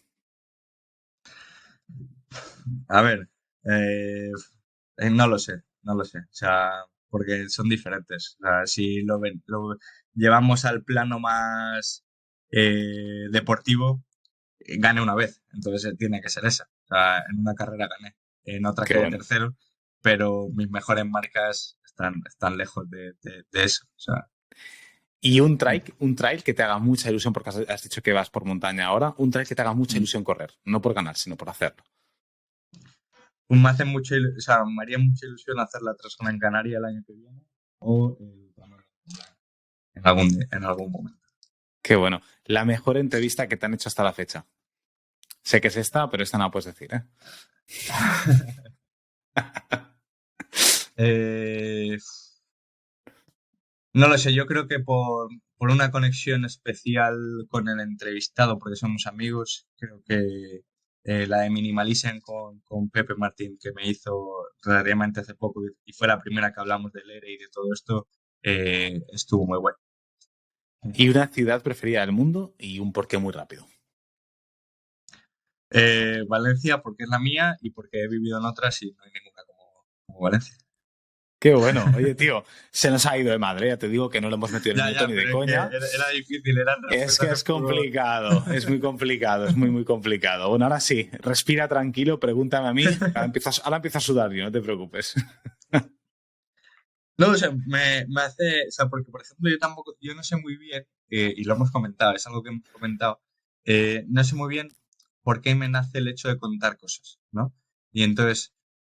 A ver, no lo sé. O sea, porque son diferentes. O sea, si lo llevamos al plano más deportivo, gané una vez. Entonces tiene que ser esa. O sea, en una carrera gané, en otra quedé tercero, pero mis mejores marcas están lejos de eso. O sea. Y un trail que te haga mucha ilusión, porque has dicho que vas por montaña ahora, un trail que te haga mucha ilusión correr, no por ganar, sino por hacerlo. Me haría mucha ilusión hacer la Trasgona en Canarias el año que viene o en algún momento. Qué bueno. La mejor entrevista que te han hecho hasta la fecha. Sé que es esta, pero esta no la puedes decir, No lo sé, yo creo que por una conexión especial con el entrevistado, porque somos amigos, creo que la de Minimalism con Pepe Martín, que me hizo relativamente hace poco y fue la primera que hablamos del ERE y de todo esto, estuvo muy bueno. ¿Y una ciudad preferida del mundo y un porqué muy rápido? Valencia, porque es la mía y porque he vivido en otras y no hay ninguna como Valencia. Qué bueno. Oye, tío, se nos ha ido de madre. Ya te digo que no lo hemos metido en el minuto ni de coña. Era difícil, es que es complicado. Es muy complicado, es muy, muy complicado. Bueno, ahora sí, respira tranquilo, pregúntame a mí. Ahora empiezo a sudar yo, no te preocupes. No, o sea, me hace... O sea, porque, por ejemplo, yo no sé muy bien, y lo hemos comentado, es algo que hemos comentado, no sé muy bien por qué me nace el hecho de contar cosas, ¿no? Y entonces,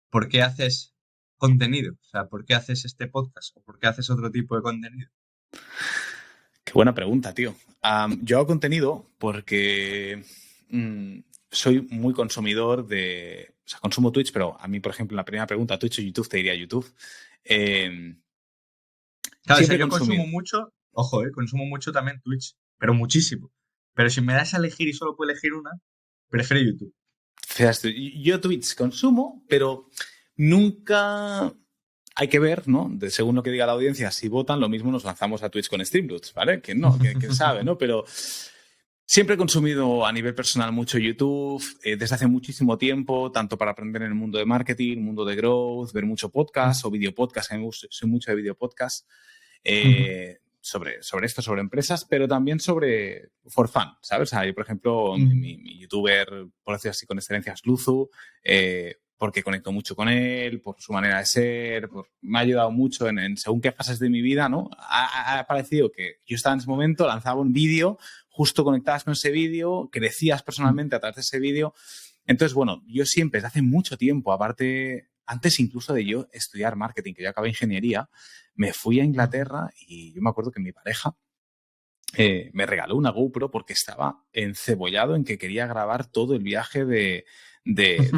¿por qué haces contenido? O sea, ¿por qué haces este podcast? ¿O por qué haces otro tipo de contenido? Qué buena pregunta, tío. Yo hago contenido porque soy muy consumidor de... O sea, consumo Twitch, pero a mí, por ejemplo, la primera pregunta, Twitch o YouTube, te diría YouTube. Eh, Claro, o sea, siempre he yo consumo consumido. mucho, ojo, consumo mucho también Twitch, pero muchísimo. Pero si me das a elegir y solo puedo elegir una, prefiero YouTube. Yo Twitch consumo, pero nunca hay que ver, ¿no? Según lo que diga la audiencia, si votan, lo mismo nos lanzamos a Twitch con Streamlabs, ¿vale? Que no, que sabe, ¿no? Pero siempre he consumido a nivel personal mucho YouTube, desde hace muchísimo tiempo, tanto para aprender en el mundo de marketing, mundo de growth, ver mucho podcast o video podcast, a mí soy mucho de video podcast, sobre esto, sobre empresas, pero también sobre for fun, ¿sabes? O sea, yo, por ejemplo, mi youtuber, por decirlo así, con excelencia es Luzu, porque conecto mucho con él, por su manera de ser, me ha ayudado mucho en según qué fases de mi vida, ¿no? Ha parecido que yo estaba en ese momento, lanzaba un vídeo, justo conectabas con ese vídeo, crecías personalmente a través de ese vídeo. Entonces, bueno, yo siempre, desde hace mucho tiempo, aparte, antes incluso de yo estudiar marketing, que yo acabé ingeniería, me fui a Inglaterra y yo me acuerdo que mi pareja me regaló una GoPro porque estaba encebollado en que quería grabar todo el viaje de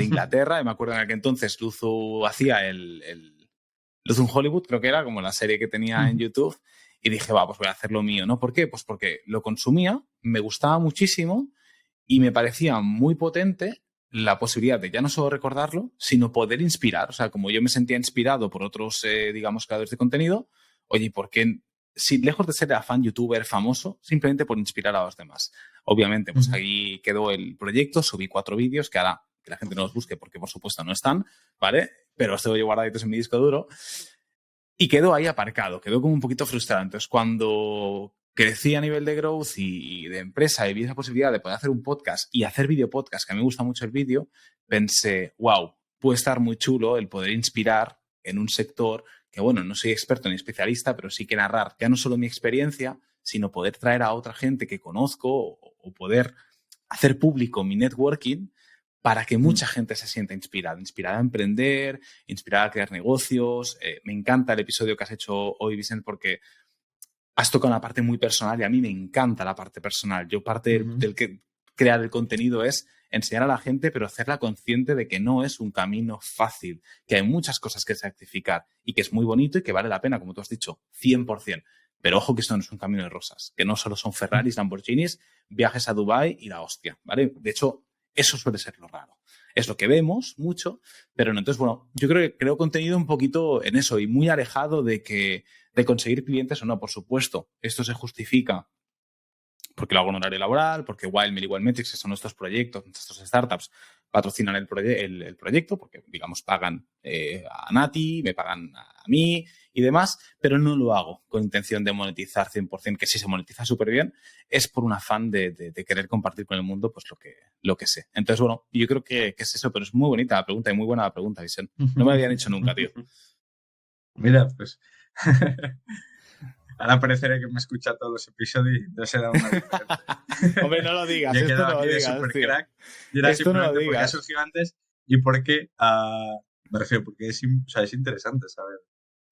Inglaterra. Y me acuerdo en aquel entonces Luzu hacía Luzu en Hollywood, creo que era como la serie que tenía en YouTube. Y dije, va, pues voy a hacer lo mío, ¿no? ¿Por qué? Pues porque lo consumía, me gustaba muchísimo y me parecía muy potente la posibilidad de ya no solo recordarlo, sino poder inspirar. O sea, como yo me sentía inspirado por otros, digamos, creadores de contenido, oye, ¿por qué? Si lejos de ser afán youtuber famoso, simplemente por inspirar a los demás. Obviamente, pues ahí quedó el proyecto, subí 4 vídeos que ahora que la gente no los busque porque por supuesto no están, ¿vale? Pero los tengo yo guardaditos en mi disco duro. Y quedó ahí aparcado, quedó como un poquito frustrante. Entonces, cuando crecí a nivel de growth y de empresa y vi esa posibilidad de poder hacer un podcast y hacer video podcast, que a mí me gusta mucho el vídeo, pensé, wow, puede estar muy chulo el poder inspirar en un sector que, bueno, no soy experto ni especialista, pero sí que narrar ya no solo mi experiencia, sino poder traer a otra gente que conozco o poder hacer público mi networking para que mucha gente se sienta inspirada a emprender, inspirada a crear negocios. Me encanta el episodio que has hecho hoy, Vicente, porque has tocado una parte muy personal y a mí me encanta la parte personal. Yo parte del que crear el contenido es enseñar a la gente, pero hacerla consciente de que no es un camino fácil, que hay muchas cosas que sacrificar y que es muy bonito y que vale la pena, como tú has dicho, 100%. Pero ojo que esto no es un camino de rosas, que no solo son Ferraris, Lamborghinis, viajes a Dubái y la hostia, ¿vale? De hecho, eso suele ser lo raro. Es lo que vemos mucho, pero no. Entonces, bueno, yo creo que creo contenido un poquito en eso y muy alejado de conseguir clientes o no, por supuesto. Esto se justifica porque lo hago en horario laboral, porque Wildmail y Wildmetrics, que son nuestros proyectos, nuestras startups, patrocinan el proyecto, porque, digamos, pagan a Nati, me pagan a mí y demás, pero no lo hago con intención de monetizar 100%, que si se monetiza súper bien, es por un afán de querer compartir con el mundo pues lo que sé. Entonces, bueno, yo creo que es eso, pero es muy bonita la pregunta y muy buena la pregunta, Vicente. No me la habían hecho nunca, tío. Mira, pues ahora pareceré que me escucha todos los episodios y no será una diferente. Hombre, no lo digas, Ya he esto quedado no lo aquí de digas, super tío. crack. Y era Esto no lo simplemente porque ha digas. surgido antes y porque, me refiero, porque o sea, es interesante saber.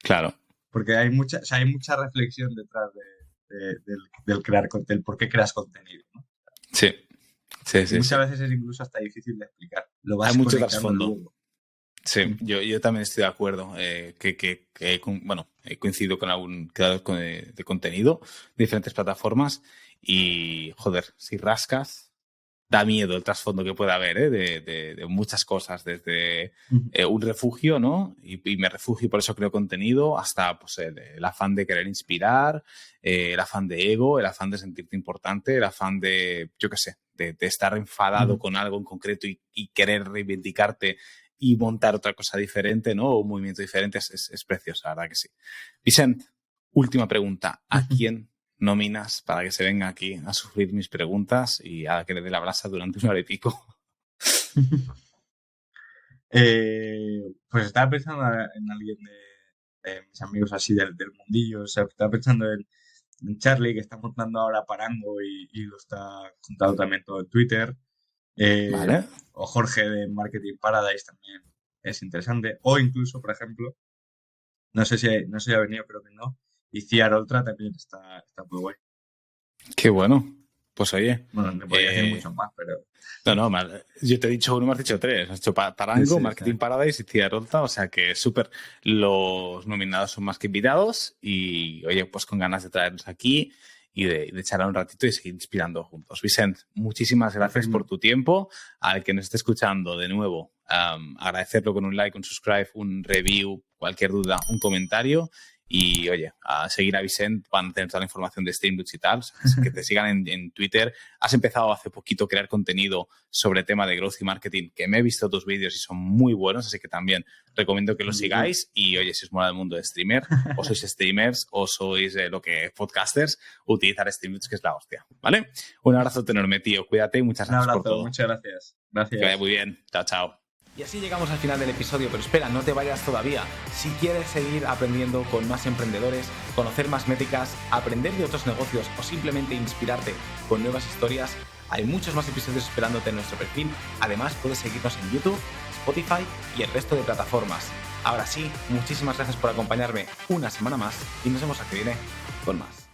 Claro. Porque hay hay mucha reflexión detrás del crear del por qué creas contenido, ¿no? Sí, sí, Y sí, sí. muchas veces es incluso hasta difícil de explicar. Lo Hay vas mucho conectando trasfondo. luego. Sí, yo también estoy de acuerdo. Bueno, he coincidido con algún creador de contenido de diferentes plataformas y, joder, si rascas, da miedo el trasfondo que puede haber, de muchas cosas, desde un refugio, ¿no? Y me refugio y por eso creo contenido, hasta pues, el afán de querer inspirar, el afán de ego, el afán de sentirte importante, el afán de, yo qué sé, de estar enfadado con algo en concreto y querer reivindicarte y montar otra cosa diferente, ¿no? O un movimiento diferente es precioso, la verdad que sí. Vicent, última pregunta. ¿A quién nominas para que se venga aquí a sufrir mis preguntas y a que le dé la brasa durante 1 hora y pico? Pues estaba pensando en alguien de mis amigos así del mundillo. O sea, estaba pensando en Charlie, que está montando ahora Parango y lo está contando también todo en Twitter. Vale. O Jorge de Marketing Paradise también es interesante. O incluso, por ejemplo, no sé si ha venido, creo que no. Y Ciar Ultra también está muy guay. Qué bueno. Pues oye. Bueno, me podría decir mucho más, pero... No, yo te he dicho uno, me has dicho tres. Has hecho Tarango, Sí, Marketing Paradise y Ciarolta, o sea que súper. Los nominados son más que invitados y, oye, pues con ganas de traernos aquí y de charlar un ratito y seguir inspirando juntos. Vicent, muchísimas gracias por tu tiempo. Al que nos esté escuchando, de nuevo, agradecerlo con un like, un subscribe, un review, cualquier duda, un comentario. Y, oye, a seguir a Vicent, van a tener toda la información de Streamlabs y tal. O sea, que te sigan en Twitter. Has empezado hace poquito a crear contenido sobre tema de growth y marketing, que me he visto tus vídeos y son muy buenos, así que también recomiendo que los sigáis. Y, oye, si os mola el mundo de streamer, o sois streamers, o sois podcasters, utilizar Streamlabs, que es la hostia, ¿vale? Un abrazo enorme, tío. Cuídate y muchas gracias por todo. Muchas gracias. Gracias. Que vaya muy bien. Chao, chao. Y así llegamos al final del episodio, pero espera, no te vayas todavía. Si quieres seguir aprendiendo con más emprendedores, conocer más métricas, aprender de otros negocios o simplemente inspirarte con nuevas historias, hay muchos más episodios esperándote en nuestro perfil. Además, puedes seguirnos en YouTube, Spotify y el resto de plataformas. Ahora sí, muchísimas gracias por acompañarme una semana más y nos vemos la que viene con más.